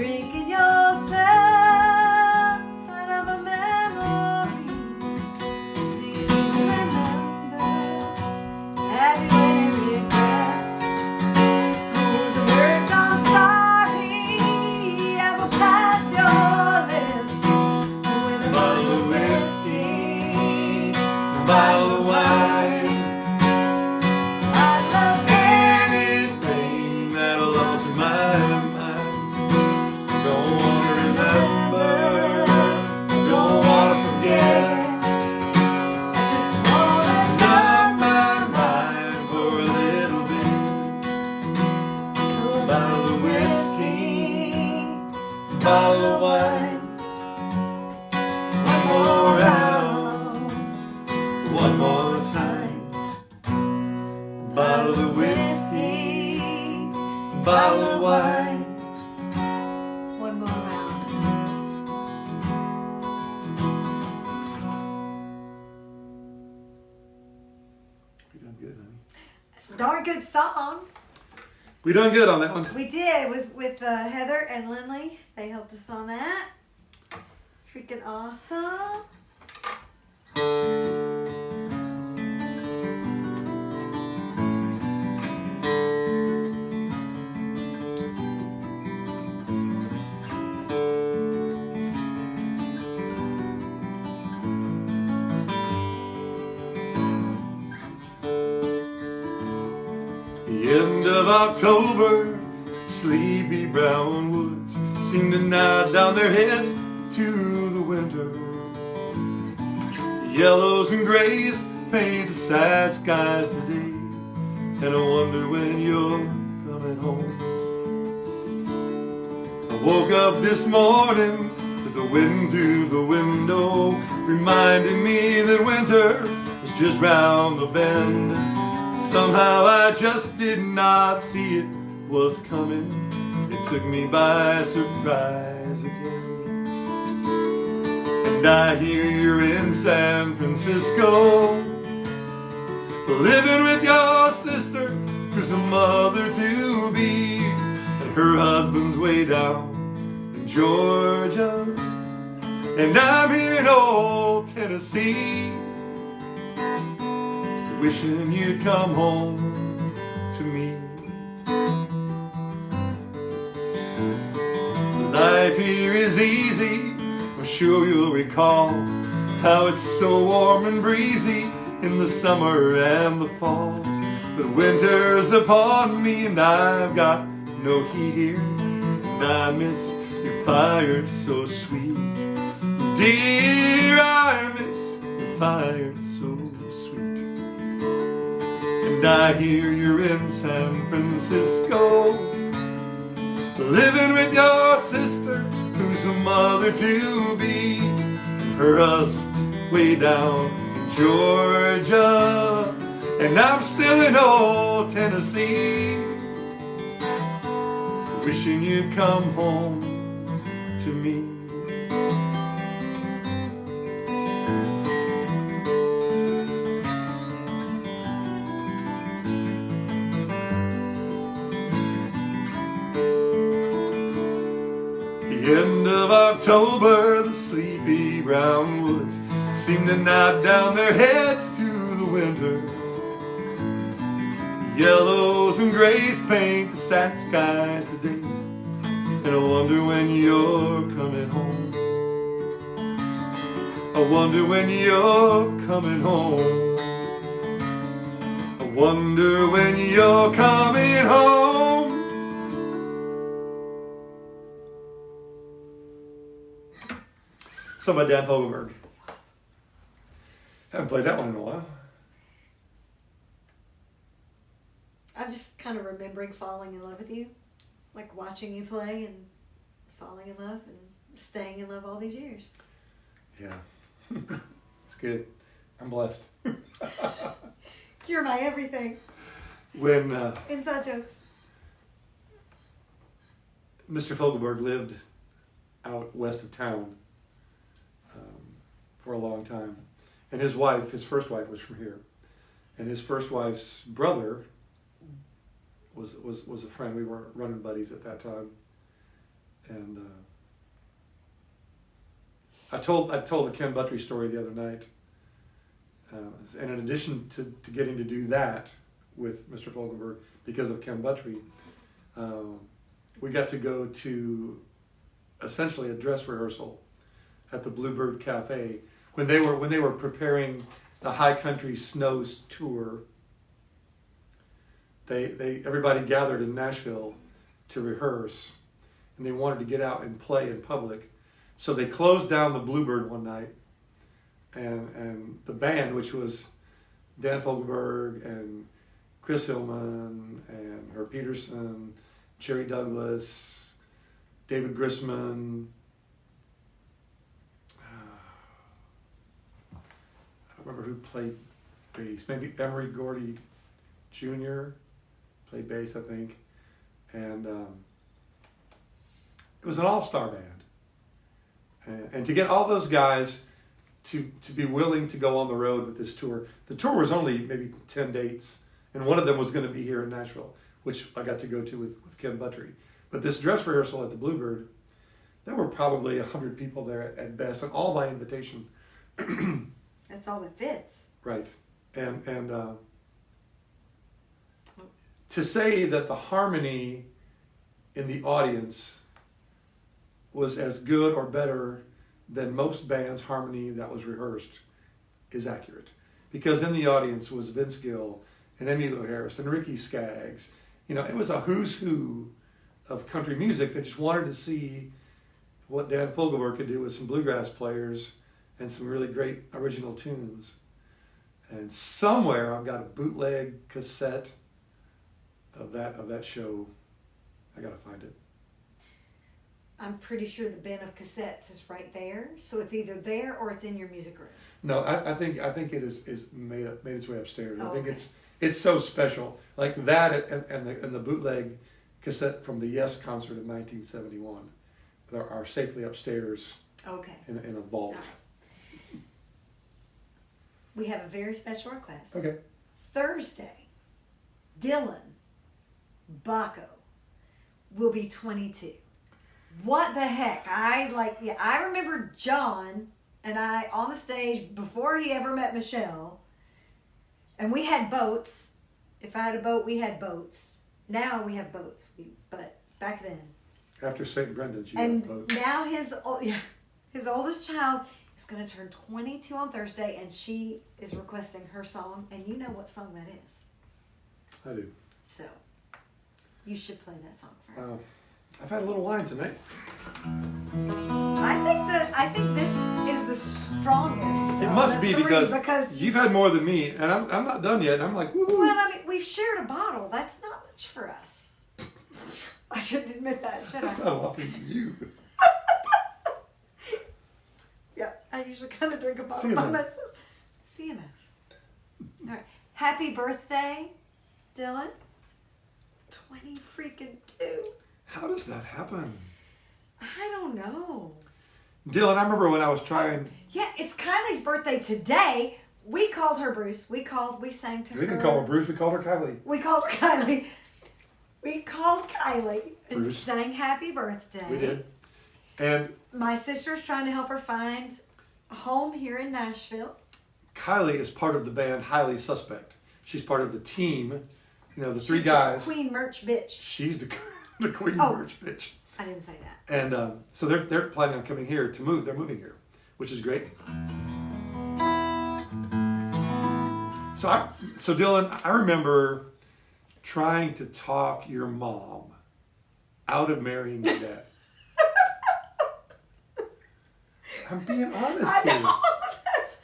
Speaker 1: drinking yourself out of a memory. Do you remember? Have you any regrets? Would the words I'm sorry ever pass your lips? With a bottle of whiskey, a bottle of wine, I'd love anything that'll alter my mind. Don't wanna remember, don't wanna forget. I just wanna numb my mind for a little bit. So a bottle of whiskey, a bottle of wine, one more round, one more time. A bottle of whiskey, a bottle of wine, one more round.
Speaker 2: We done good, honey.
Speaker 1: It's a darn good song.
Speaker 2: We done good on that one.
Speaker 1: We did with Heather and Lindley. They helped us on that. Freaking awesome.
Speaker 2: The end of October, sleepy brown woods seem to nod down their heads to the winter. Yellows and grays paint the sad skies today, and I wonder when you're coming home. I woke up this morning with the wind through the window, reminding me that winter was just round the bend. Somehow I just did not see it was coming. It took me by surprise again. And I hear you're in San Francisco, living with your sister, who's a mother-to-be, and her husband's way down in Georgia. And I'm here in old Tennessee, wishing you'd come home to me. Life here is easy, I'm sure you'll recall how it's so warm and breezy in the summer and the fall. But winter's upon me and I've got no heat here, and I miss your fire so sweet. Dear, I miss your fire so sweet. And I hear you're in San Francisco, living with your sister, who's a mother-to-be, and her husband's way down in Georgia. And I'm still in old Tennessee, wishing you'd come home to me. The end of October, the sleepy brown woods seem to nod down their heads to the winter. Yellows and grays paint the sad skies today, and I wonder when you're coming home. I wonder when you're coming home. I wonder when you're coming home. So by Dan Fogelberg. Haven't played that one in a while.
Speaker 1: I'm just kind of remembering falling in love with you, like watching you play and falling in love and staying in love all these years.
Speaker 2: Yeah, it's good. I'm blessed.
Speaker 1: You're my everything.
Speaker 2: When
Speaker 1: Inside jokes.
Speaker 2: Mr. Fogelberg lived out west of town for a long time, and his wife, his first wife, was from here, and his first wife's brother was a friend. We were running buddies at that time, And I told the Ken Buttrey story the other night. And in addition to getting to do that with Mr. Fogelberg because of Ken Buttrey, we got to go to essentially a dress rehearsal at the Bluebird Cafe when they were preparing the High Country Snows tour. Everybody gathered in Nashville to rehearse, and they wanted to get out and play in public. So they closed down the Bluebird one night, and the band, which was Dan Fogelberg and Chris Hillman and Herb Peterson, Jerry Douglas, David Grisman, I don't remember who played bass, maybe Emery Gordy Jr. played bass, I think, and it was an all-star band. And to get all those guys to be willing to go on the road with this tour. The tour was only maybe 10 dates, and one of them was going to be here in Nashville, which I got to go to with Ken Buttrey. But this dress rehearsal at the Bluebird, there were probably 100 people there at best, and all by invitation.
Speaker 1: That's all that fits.
Speaker 2: Right. And to say that the harmony in the audience was as good or better than most bands' harmony that was rehearsed is accurate. Because in the audience was Vince Gill and Emmylou Harris and Ricky Skaggs. You know, it was a who's who of country music that just wanted to see what Dan Fogelberg could do with some bluegrass players and some really great original tunes. And somewhere I've got a bootleg cassette of that show. I gotta find it.
Speaker 1: I'm pretty sure the bin of cassettes is right there, so it's either there or it's in your music room.
Speaker 2: No, I think it is made its way upstairs.
Speaker 1: Oh,
Speaker 2: I think
Speaker 1: okay.
Speaker 2: it's so special, like that and the bootleg cassette from the Yes concert of 1971 are safely upstairs.
Speaker 1: Okay.
Speaker 2: In a vault.
Speaker 1: Right. We have a very special request.
Speaker 2: Okay.
Speaker 1: Thursday, Dylan Baco will be 22. What the heck? I remember John and I on the stage before he ever met Michelle, and we had boats. If I had a boat, we had boats. Now we have boats, but back then.
Speaker 2: After St. Brendan's, you
Speaker 1: And
Speaker 2: had boats.
Speaker 1: now his oldest child is going to turn 22 on Thursday, and she is requesting her song, and you know what song that is.
Speaker 2: I do.
Speaker 1: So, you should play that song for her.
Speaker 2: I've had a little wine tonight.
Speaker 1: I think this is the strongest.
Speaker 2: It
Speaker 1: of
Speaker 2: must
Speaker 1: the
Speaker 2: be
Speaker 1: three
Speaker 2: because you've had more than me, and I'm not done yet. I'm like, woo.
Speaker 1: Well, I mean, we've shared a bottle. That's not much for us. I shouldn't admit that, should
Speaker 2: That's
Speaker 1: I?
Speaker 2: not a lot for you.
Speaker 1: Yeah, I usually kind of drink a bottle
Speaker 2: CMF.
Speaker 1: by myself. CMF. All right. Happy birthday, Dylan. 20 freaking 2.
Speaker 2: How does that happen?
Speaker 1: I don't know.
Speaker 2: Dylan, I remember when I was trying.
Speaker 1: Yeah, it's Kylie's birthday today. We called her Bruce. We sang to her.
Speaker 2: We didn't call her Bruce, we called her Kylie.
Speaker 1: We called her Kylie. We called Kylie and
Speaker 2: Bruce.
Speaker 1: sang happy birthday.
Speaker 2: We did. And
Speaker 1: My sister's trying to help her find a home here in Nashville.
Speaker 2: Kylie is part of the band Highly Suspect. She's part of the team. You know, the three
Speaker 1: She's
Speaker 2: guys.
Speaker 1: The queen merch bitch.
Speaker 2: She's the queen
Speaker 1: Oh.
Speaker 2: merch bitch.
Speaker 1: I didn't say that.
Speaker 2: And so they're planning on coming here to move. They're moving here, which is great. So Dylan, I remember trying to talk your mom out of marrying your dad. I'm being honest
Speaker 1: I
Speaker 2: here.
Speaker 1: know.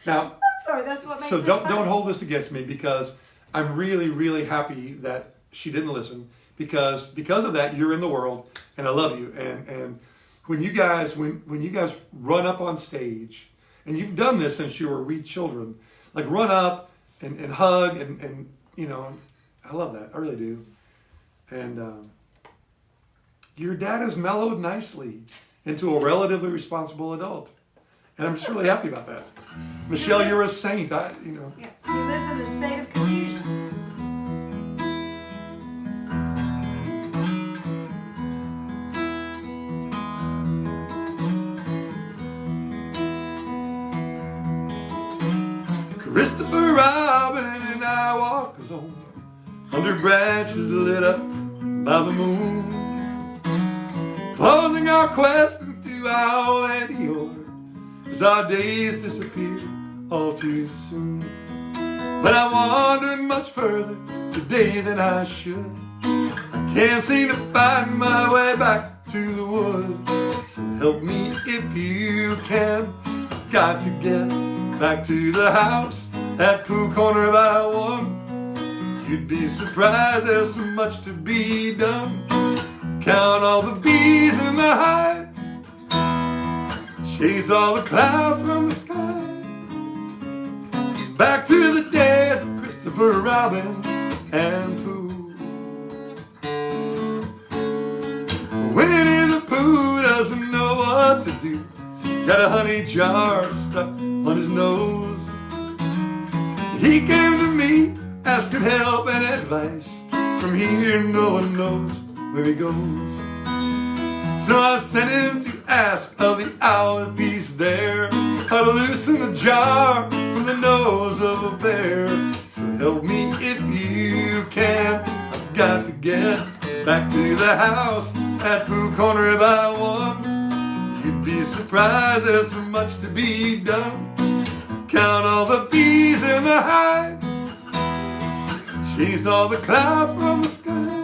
Speaker 2: Now,
Speaker 1: I'm sorry, that's what makes
Speaker 2: so
Speaker 1: it
Speaker 2: don't
Speaker 1: funny.
Speaker 2: hold this against me, because I'm really, really happy that she didn't listen, because of that you're in the world and I love you. And when you guys run up on stage, and you've done this since you were wee children, like run up and hug and you know, I love that. I really do. And your dad has mellowed nicely into a relatively responsible adult. And I'm just really happy about that. Michelle, you're a saint.
Speaker 1: Yeah, he lives in the state of confusion.
Speaker 2: Christopher Robin and I walk alone under branches lit up by the moon, posing our questions to owl and Eeyore as our days disappear all too soon. But I wandered much further today than I should. I can't seem to find my way back to the woods. So help me if you can. I've got to get back to the house at Pooh Corner by 1. You'd be surprised, there's so much to be done. Count all the bees in the hive, chase all the clouds from the sky. Back to the days of Christopher Robin and Pooh. Winnie the Pooh doesn't know what to do. Got a honey jar stuck on his nose. He came to me asking help and advice. From here no one knows where he goes. So I sent him to ask of the owl if he's there, how to loosen a jar from the nose of a bear. So help me if you can. I've got to get back to the house at Pooh Corner by 1. You'd be surprised, there's so much to be done. Count all the bees in the hive, chase all the clouds from the sky.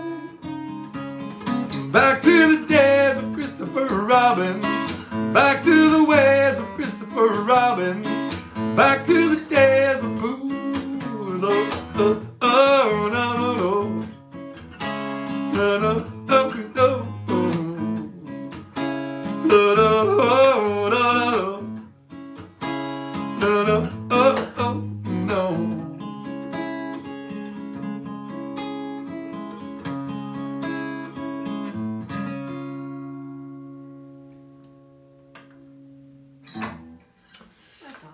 Speaker 2: Back to the days of Christopher Robin, back to the ways of Christopher Robin, back to the days of Pooh. Oh, oh, no, no, no. No, no, no, no. No, no, oh, no, no, no. No, no, oh, oh, no.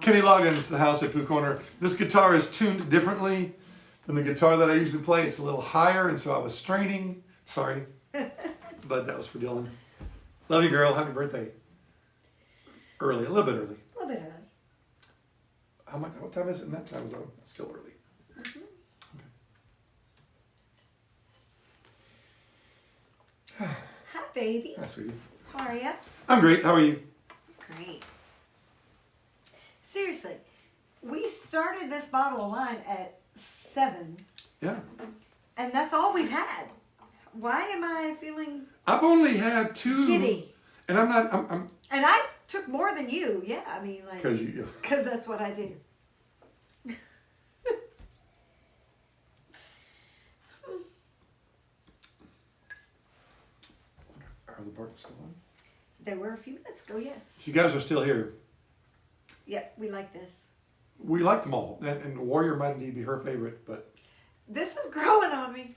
Speaker 2: Kenny Loggins, the house at Pooh Corner. This guitar is tuned differently than the guitar that I usually play. It's a little higher, and so I was straining. Sorry. But that was for Dylan. Love you, girl. Happy birthday. Early, a little bit early.
Speaker 1: A little bit early.
Speaker 2: What time is it in that time zone? Still early.
Speaker 1: Mm-hmm.
Speaker 2: Okay.
Speaker 1: Hi, baby.
Speaker 2: Hi, sweetie.
Speaker 1: How are you?
Speaker 2: I'm great. How are you?
Speaker 1: Great. Seriously, we started this bottle of wine at 7.
Speaker 2: Yeah.
Speaker 1: And that's all we've had. Why am I feeling
Speaker 2: I've only had 2.
Speaker 1: giddy?
Speaker 2: And I'm
Speaker 1: And I took more than you. Yeah, I mean, like,
Speaker 2: because
Speaker 1: that's what I do.
Speaker 2: Are the parts still on?
Speaker 1: They were a few minutes ago, yes.
Speaker 2: So you guys are still here.
Speaker 1: Yeah, we like this.
Speaker 2: We like them all. And Warrior might indeed be her favorite, but
Speaker 1: This is growing on me.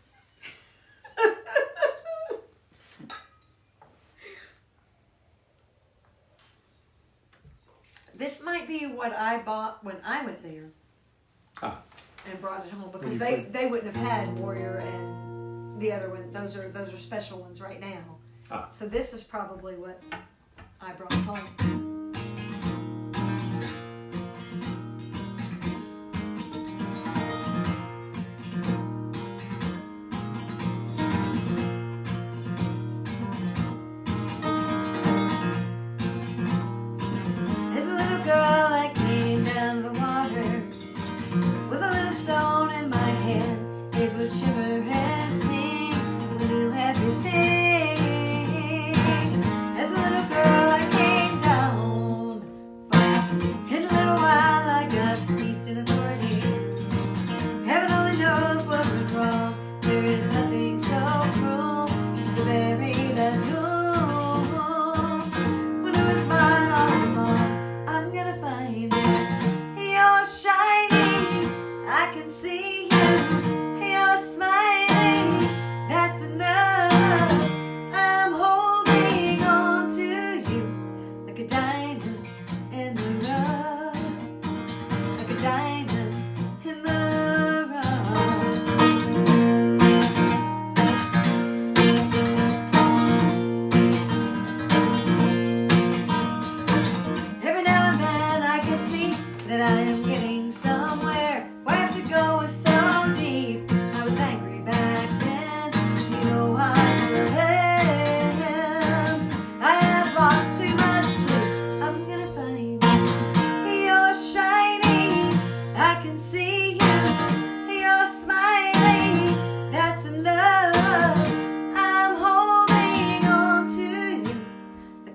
Speaker 1: This might be what I bought when I went there and brought it home, because they wouldn't have had Warrior and the other one. Those are special ones right now. So this is probably what I brought home.
Speaker 3: Shimmer and sing, we do everything. As a little girl, I came down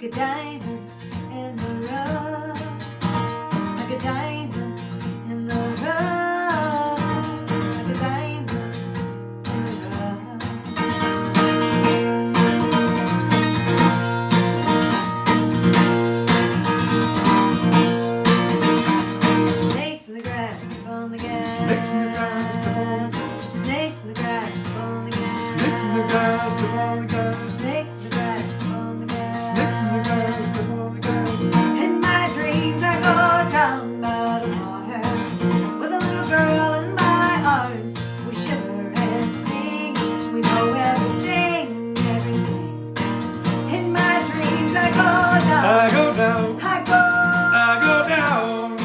Speaker 1: like a diamond in the rough, like a diamond in the rough, like a diamond in the rough. Snakes in the grass, on the gas.
Speaker 2: Snakes in the grass, up on the gas.
Speaker 1: Snakes in the grass, on the gas.
Speaker 2: Snakes in the grass, up on the gas.
Speaker 1: Snakes in the grass, on the gas.
Speaker 2: Snakes in the grass, up on the gas.
Speaker 1: In my dreams I go down by the water with a little girl in my arms. We shiver and sing. We know everything, everything. In my dreams I go down.
Speaker 2: I go down,
Speaker 1: I go.
Speaker 2: I go down.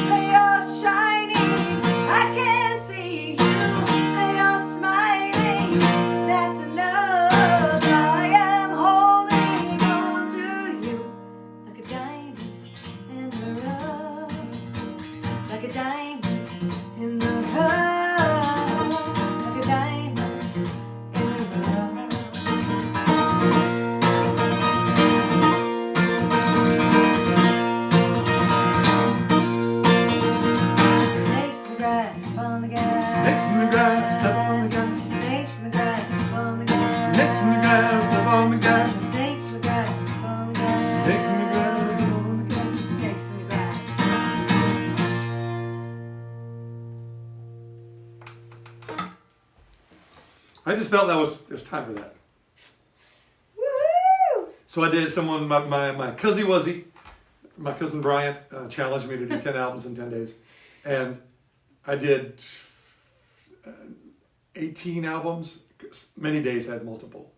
Speaker 1: They are shining. I can't see you. They are smiling. That's enough. I am holding on to you like a diamond in the rough, like a diamond in the rough, like a diamond in the rough. Snakes in the grass, on the gas.
Speaker 2: Snakes in the grass, up on the gas.
Speaker 1: Snakes in the grass, on the gas.
Speaker 2: Snakes in the grass, up on the gas.
Speaker 1: Snakes in the grass, on the gas.
Speaker 2: Snakes in the grass, up on the gas.
Speaker 1: Snakes in the grass.
Speaker 2: I just felt there's time for that.
Speaker 1: Woohoo!
Speaker 2: So I did. My cousin Bryant challenged me to do 10 albums in 10 days, and I did 18 albums. Many days had multiple,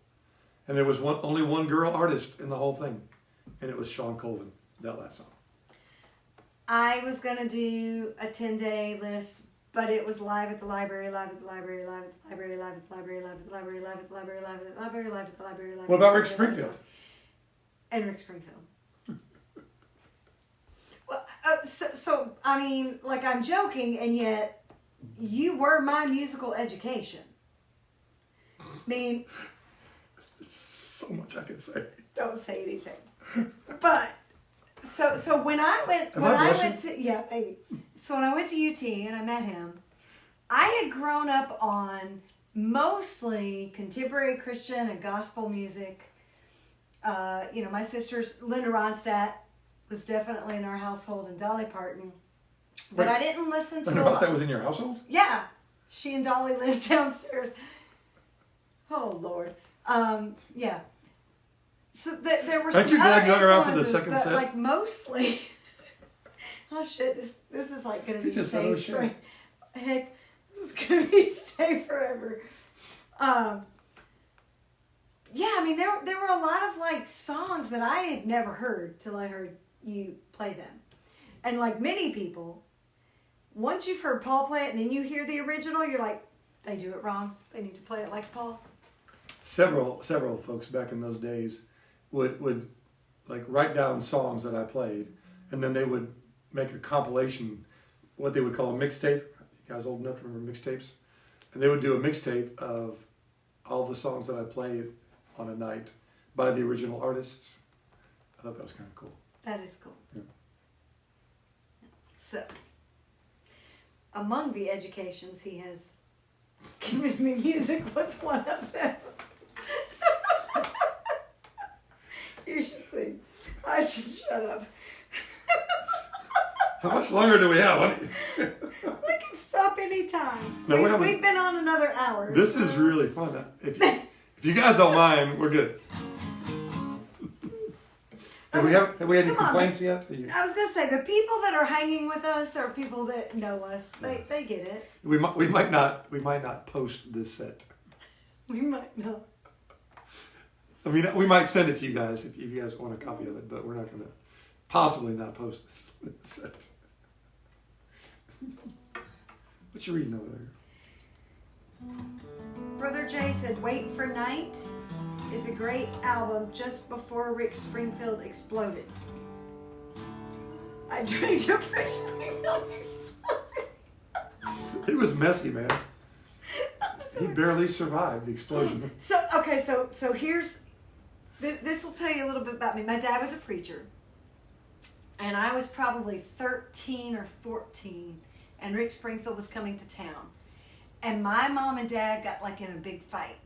Speaker 2: and there was only one girl artist in the whole thing, and it was Sean Colvin. That last song.
Speaker 1: I was gonna do a 10-day list, but it was live at the library, live at the library, live at the library, live at the library, live at the library, live at the library, live at the library, live at the library, live at the library.
Speaker 2: What about Rick Springfield?
Speaker 1: And Rick Springfield. Well, so I mean, like, I'm joking, and yet you were my musical education. I mean,
Speaker 2: So much I could say.
Speaker 1: don't say anything. But so when I went
Speaker 2: Am I blushing?
Speaker 1: to baby. So when I went to UT and I met him, I had grown up on mostly contemporary Christian and gospel music. My sister's Linda Ronstadt was definitely in our household, and Dolly Parton. But
Speaker 2: Wait,
Speaker 1: I didn't listen to
Speaker 2: Linda
Speaker 1: a lot.
Speaker 2: Ronstadt was in your household?
Speaker 1: Yeah, she and Dolly lived downstairs. Oh Lord, yeah. So there were.
Speaker 2: Aren't
Speaker 1: some
Speaker 2: you glad
Speaker 1: other
Speaker 2: you hung around for the
Speaker 1: influences,
Speaker 2: second
Speaker 1: but,
Speaker 2: set?
Speaker 1: like, mostly. Oh shit! This is like gonna
Speaker 2: You
Speaker 1: be
Speaker 2: just said, oh,
Speaker 1: safe
Speaker 2: shit.
Speaker 1: for. Heck, this is gonna be safe forever. Yeah, I mean there were a lot of like songs that I had never heard till I heard you play them, and like many people, once you've heard Paul play it and then you hear the original, you're like, they do it wrong. They need to play it like Paul.
Speaker 2: Several folks back in those days would like write down songs that I played, and then they would make a compilation, what they would call a mixtape. You guys old enough to remember mixtapes? And they would do a mixtape of all the songs that I played on a night by the original artists. I thought that was kind of cool.
Speaker 1: That is cool.
Speaker 2: Yeah.
Speaker 1: So, among the educations he has given me, music was one of them. You should see. I should shut up.
Speaker 2: How much longer do we have?
Speaker 1: We can stop anytime.
Speaker 2: No, we haven't-
Speaker 1: We've been on another hour.
Speaker 2: This is really fun. If you guys don't mind, we're good. Have we had any
Speaker 1: Come on,
Speaker 2: complaints yet?
Speaker 1: I was gonna say the people that are hanging with us are people that know us. They get it.
Speaker 2: We might not post this set.
Speaker 1: We might not.
Speaker 2: I mean, we might send it to you guys if you guys want a copy of it, but we're not going to possibly not post this set. What you reading over there?
Speaker 1: Brother Jay said, "Wait for Night" is a great album just before Rick Springfield exploded. I dreamed of Rick Springfield exploding.
Speaker 2: It was messy, man. He barely survived the explosion.
Speaker 1: So here's This will tell you a little bit about me. My dad was a preacher, and I was probably 13 or 14, and Rick Springfield was coming to town. And my mom and dad got like in a big fight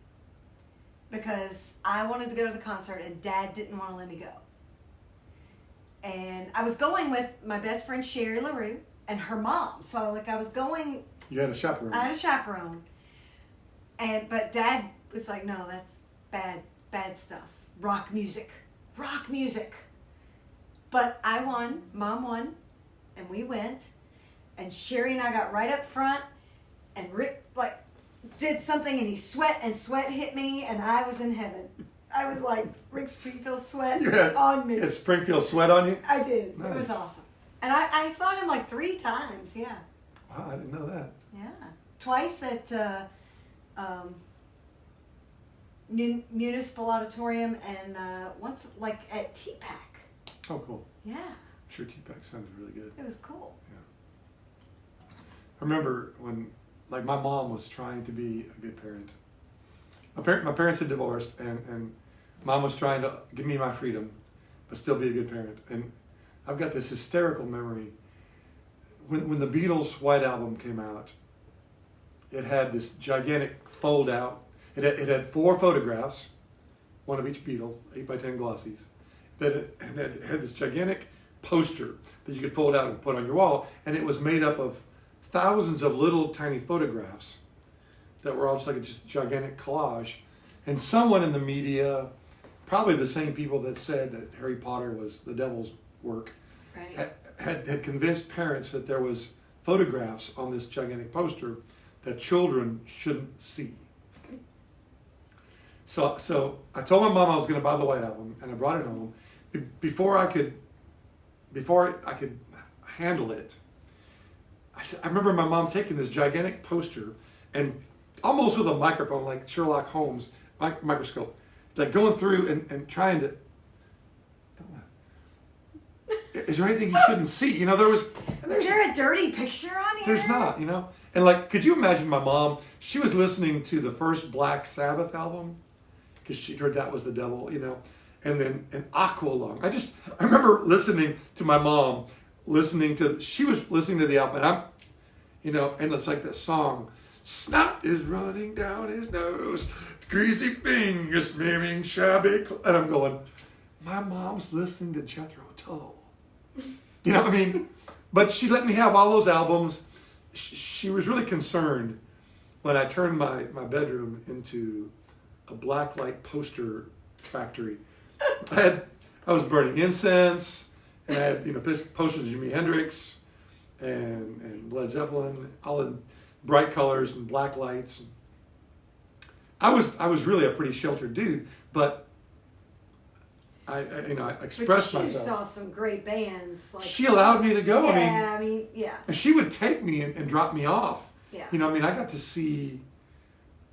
Speaker 1: because I wanted to go to the concert and Dad didn't want to let me go. And I was going with my best friend Sherry LaRue and her mom. So I was going.
Speaker 2: You had a chaperone.
Speaker 1: I had a chaperone. But Dad was like, no, that's bad stuff. Rock music. But I won, Mom won, and we went. And Sherry and I got right up front, and Rick did something, and sweat hit me, and I was in heaven. I was like, Rick Springfield sweat on me.
Speaker 2: Had Springfield sweat on you?
Speaker 1: I did.
Speaker 2: Nice.
Speaker 1: It was awesome. And I saw him like 3 times, yeah.
Speaker 2: Wow, I didn't know that.
Speaker 1: Yeah. Twice at Municipal Auditorium and once like at T-Pack.
Speaker 2: Oh, cool.
Speaker 1: Yeah.
Speaker 2: I'm sure T-Pack sounded really good.
Speaker 1: It was cool.
Speaker 2: I remember when, like, my mom was trying to be a good parent. My parents had divorced, and Mom was trying to give me my freedom, but still be a good parent. And I've got this hysterical memory. When the Beatles' White Album came out, it had this gigantic fold out. It had 4 photographs, one of each Beatle, 8x10 glossies. That it had this gigantic poster that you could fold out and put on your wall, and it was made up of thousands of little tiny photographs that were all just like a gigantic collage. And someone in the media, probably the same people that said that Harry Potter was the devil's work,
Speaker 1: Right.
Speaker 2: had convinced parents that there was photographs on this gigantic poster that children shouldn't see. So I told my mom I was going to buy the White Album, and I brought it home. Before I could handle it, I remember my mom taking this gigantic poster and almost with a microphone, like Sherlock Holmes microscope, like going through and trying to. Don't laugh. Is there anything you shouldn't see? You know,
Speaker 1: Is there a dirty picture on here?
Speaker 2: There's not, you know. And like, could you imagine my mom? She was listening to the first Black Sabbath album because she heard that was the devil, you know, and then an Aqualung. I remember listening to my mom. She was listening to the album, and and it's like that song, snot is running down his nose, greasy fingers smearing shabby and I'm going, my mom's listening to Jethro Tull. You know what I mean? But she let me have all those albums. She was really concerned when I turned my bedroom into a blacklight poster factory. I was burning incense. And I had, posters of Jimi Hendrix and Led Zeppelin, all in bright colors and black lights. I was really a pretty sheltered dude, but I expressed myself.
Speaker 1: You saw some great bands.
Speaker 2: She allowed me to go.
Speaker 1: Yeah, yeah.
Speaker 2: And she would take me and drop me off.
Speaker 1: Yeah.
Speaker 2: I got to see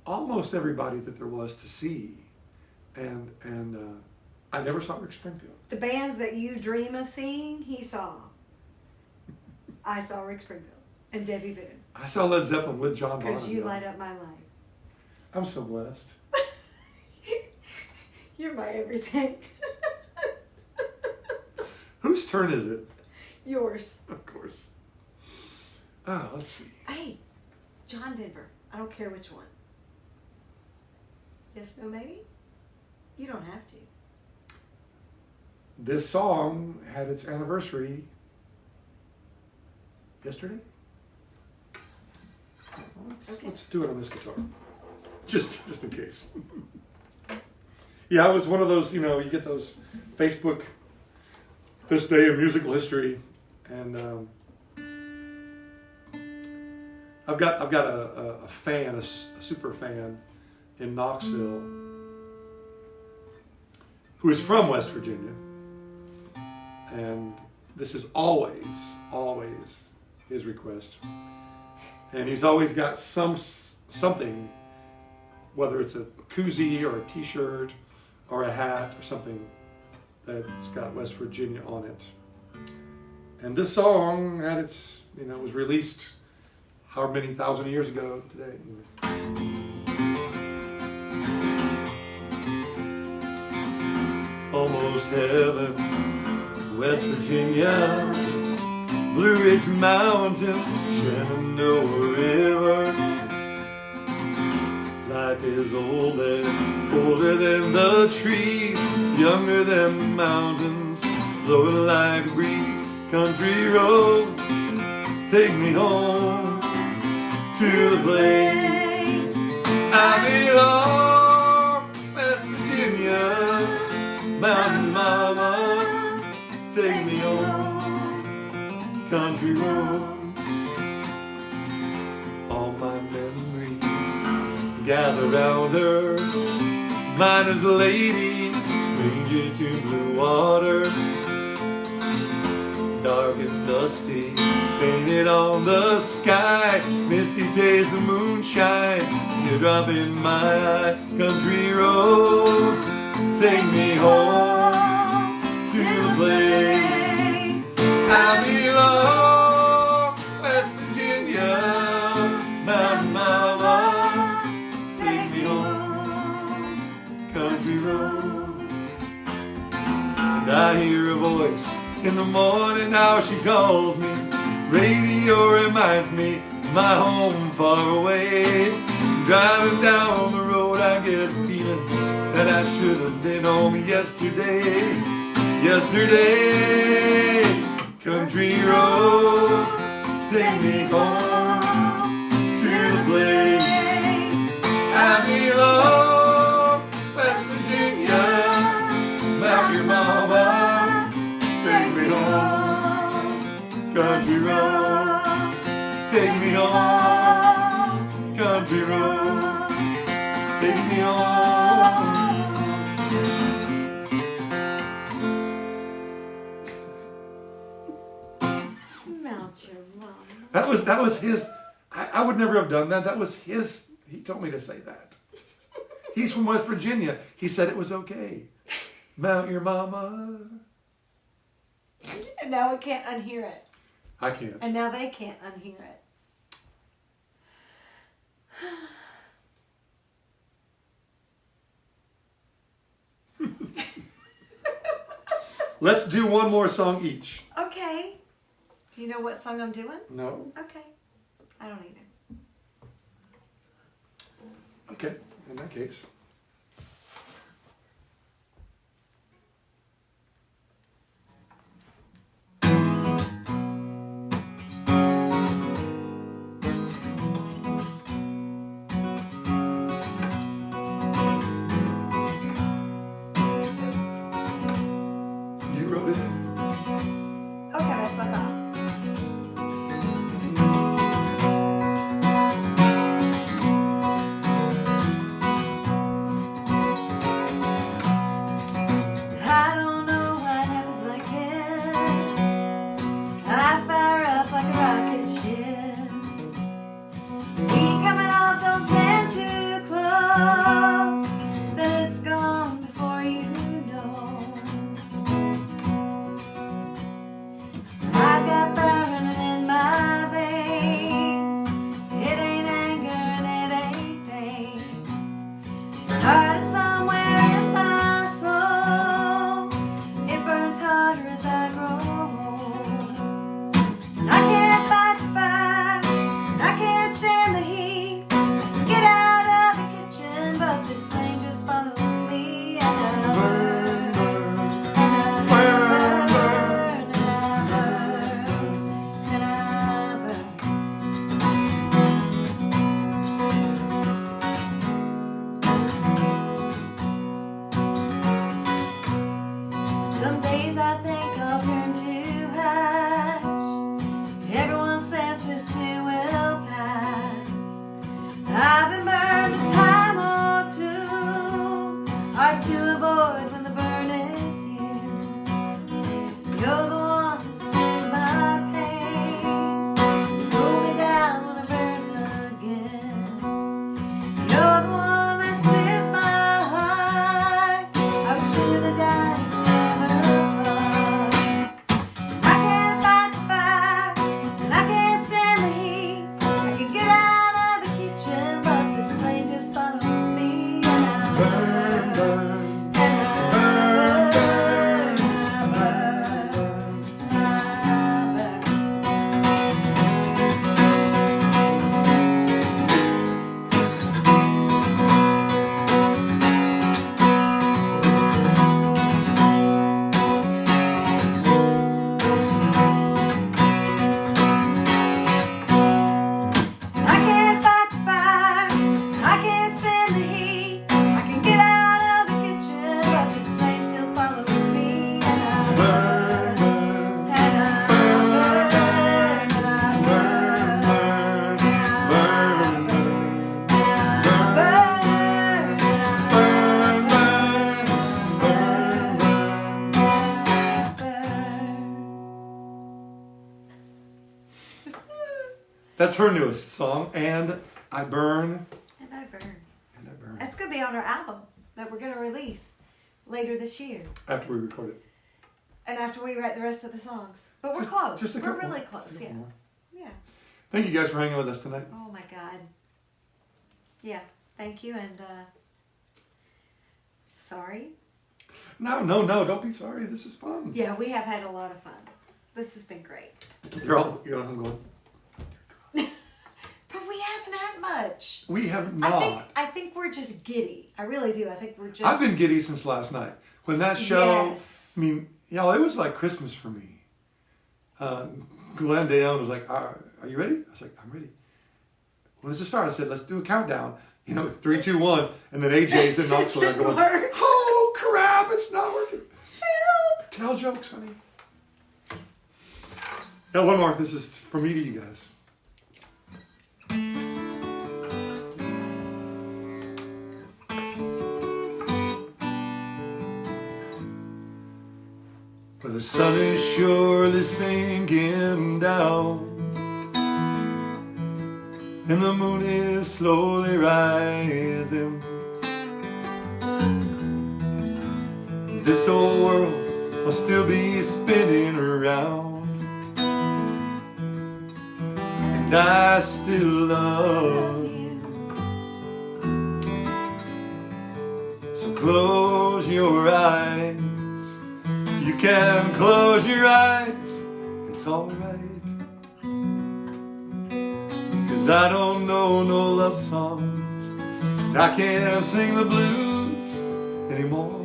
Speaker 2: almost everybody that there was to see, and I never saw Rick Springfield.
Speaker 1: The bands that you dream of seeing, he saw. I saw Rick Springfield and Debbie Boone.
Speaker 2: I saw Led Zeppelin with John Bonham.
Speaker 1: Because you light up my life.
Speaker 2: I'm so blessed.
Speaker 1: You're my everything.
Speaker 2: Whose turn is it?
Speaker 1: Yours.
Speaker 2: Of course. Oh, let's see.
Speaker 1: Hey, John Denver. I don't care which one. Yes, no, maybe? You don't have to.
Speaker 2: This song had its anniversary yesterday. Let's do it on this guitar, just in case. Yeah, I was one of those. You get those Facebook this day in musical history, and I've got a fan, a super fan in Knoxville, who is from West Virginia. And this is always his request. And he's always got something, whether it's a koozie or a t-shirt or a hat or something that's got West Virginia on it. And this song had was released however many thousand years ago today. almost heaven. West Virginia, Blue Ridge Mountain, Shenandoah River. Life is older than the trees, younger than the mountains, blowing like a breeze. Country road, take me home to the place I belong. West Virginia, mountain mama, take me home, country road. All my memories gather round her, miner's lady, stranger to blue water. Dark and dusty, painted on the sky, misty taste of moonshine, teardrop in my eye. Country road, take me home to the place I belong. West Virginia, mountain mama, take me home, country road. And I hear a voice in the morning, how she calls me. Radio reminds me of my home far away. Driving down the road, I get a feeling that I should have been home yesterday. Yesterday, country road, take me home to the place I belong. West Virginia, mount your mama, take me home, country road, take me home, country road, take me home.
Speaker 1: Mount your mama.
Speaker 2: That was his. I would never have done that. That was his. He told me to say that. He's from West Virginia. He said it was okay. Mount your mama.
Speaker 1: And now we can't unhear it.
Speaker 2: I can't.
Speaker 1: And now they can't unhear it.
Speaker 2: Let's do one more song each.
Speaker 1: Okay. Do you know what song I'm doing?
Speaker 2: No?
Speaker 1: Okay. I don't either.
Speaker 2: Okay, in that case. You wrote it.
Speaker 1: Okay, that's what I thought. I don't know what happens like this. I fire up like a rocket ship. Heat coming off, don't stand too close. Then it's gone before you know. I've got fire running
Speaker 2: That's her newest song, And I Burn.
Speaker 1: And I Burn.
Speaker 2: And I Burn.
Speaker 1: That's going to be on our album that we're going to release later this year.
Speaker 2: After we record it.
Speaker 1: And after we write the rest of the songs. But we're
Speaker 2: Just-
Speaker 1: close.
Speaker 2: just a
Speaker 1: We're
Speaker 2: couple
Speaker 1: really
Speaker 2: more.
Speaker 1: close,
Speaker 2: Just a
Speaker 1: yeah.
Speaker 2: couple more.
Speaker 1: Yeah.
Speaker 2: Thank you guys for hanging with us tonight.
Speaker 1: Oh my God. Yeah. Thank you and sorry.
Speaker 2: No, don't be sorry. This is fun.
Speaker 1: Yeah, we have had a lot of fun. This has been great.
Speaker 2: You're all home going,
Speaker 1: But we haven't had much.
Speaker 2: we have not.
Speaker 1: I think we're just giddy. I really do. I think we're just
Speaker 2: I've been giddy since last night. When that show,
Speaker 1: Yes.
Speaker 2: I mean, it was like Christmas for me. Glenn DeYoung was like, are you ready? I was like, I'm ready. When does it start? I said, let's do a countdown. 3, 2, 1. And then AJ's in Knoxville
Speaker 1: Didn't
Speaker 2: going,
Speaker 1: work.
Speaker 2: oh crap, it's not working.
Speaker 1: Help.
Speaker 2: Tell jokes, honey. Now, one more. This is from me to you guys. But the sun is surely sinking down, and the moon is slowly rising. This old world will still be spinning around, and I still love you. So close your eyes. You can close your eyes. It's alright. 'Cause I don't know no love songs. I can't sing the blues anymore.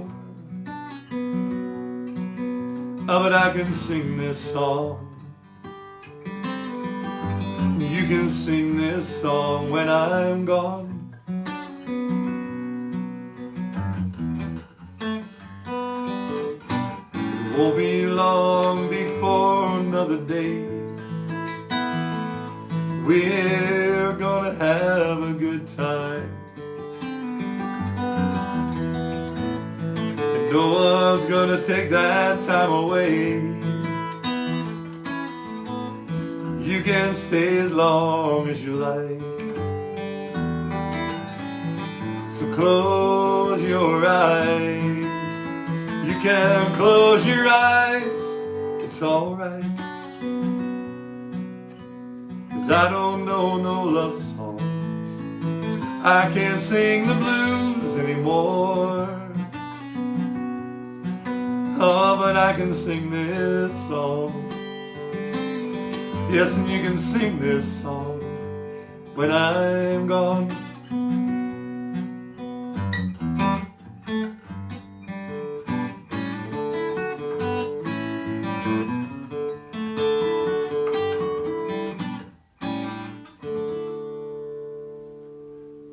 Speaker 2: Oh, but I can sing this song. You can sing this song when I'm gone. It won't be long before another day. We're gonna have a good time. And no one's gonna take that time away. You can stay as long as you like. So close your eyes. You can close your eyes. It's alright. 'Cause I don't know no love songs. I can't sing the blues anymore. Oh, but I can sing this song. Yes, and you can sing this song when I'm gone.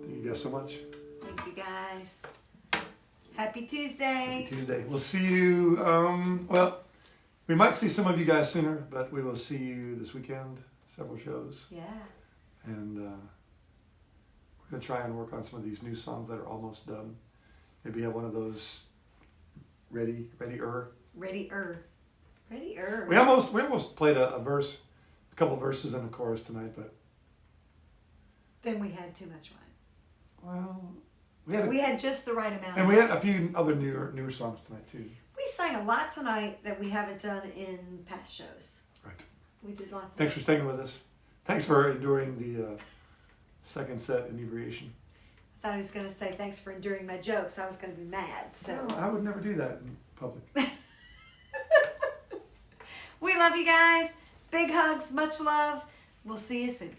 Speaker 2: Thank you guys so much.
Speaker 1: Thank you guys. Happy Tuesday.
Speaker 2: Tuesday. We'll see you. Well, we might see some of you guys sooner, but we will see you this weekend. Several shows,
Speaker 1: Yeah.
Speaker 2: and we're gonna try and work on some of these new songs that are almost done. Maybe have one of those ready.
Speaker 1: Ready-er.
Speaker 2: We almost played a couple verses and a chorus tonight, but
Speaker 1: Then we had too much wine.
Speaker 2: well,
Speaker 1: We had just the right amount.
Speaker 2: and we had a few other newer songs tonight too.
Speaker 1: We sang a lot tonight that we haven't done in past shows.
Speaker 2: Right.
Speaker 1: We did lots
Speaker 2: Thanks
Speaker 1: of
Speaker 2: for staying with us. Thanks for enduring the second set inebriation.
Speaker 1: I thought I was going to say thanks for enduring my jokes. I was going to be mad. So
Speaker 2: No, I would never do that in public.
Speaker 1: we love you guys. Big hugs. Much love. We'll see you soon.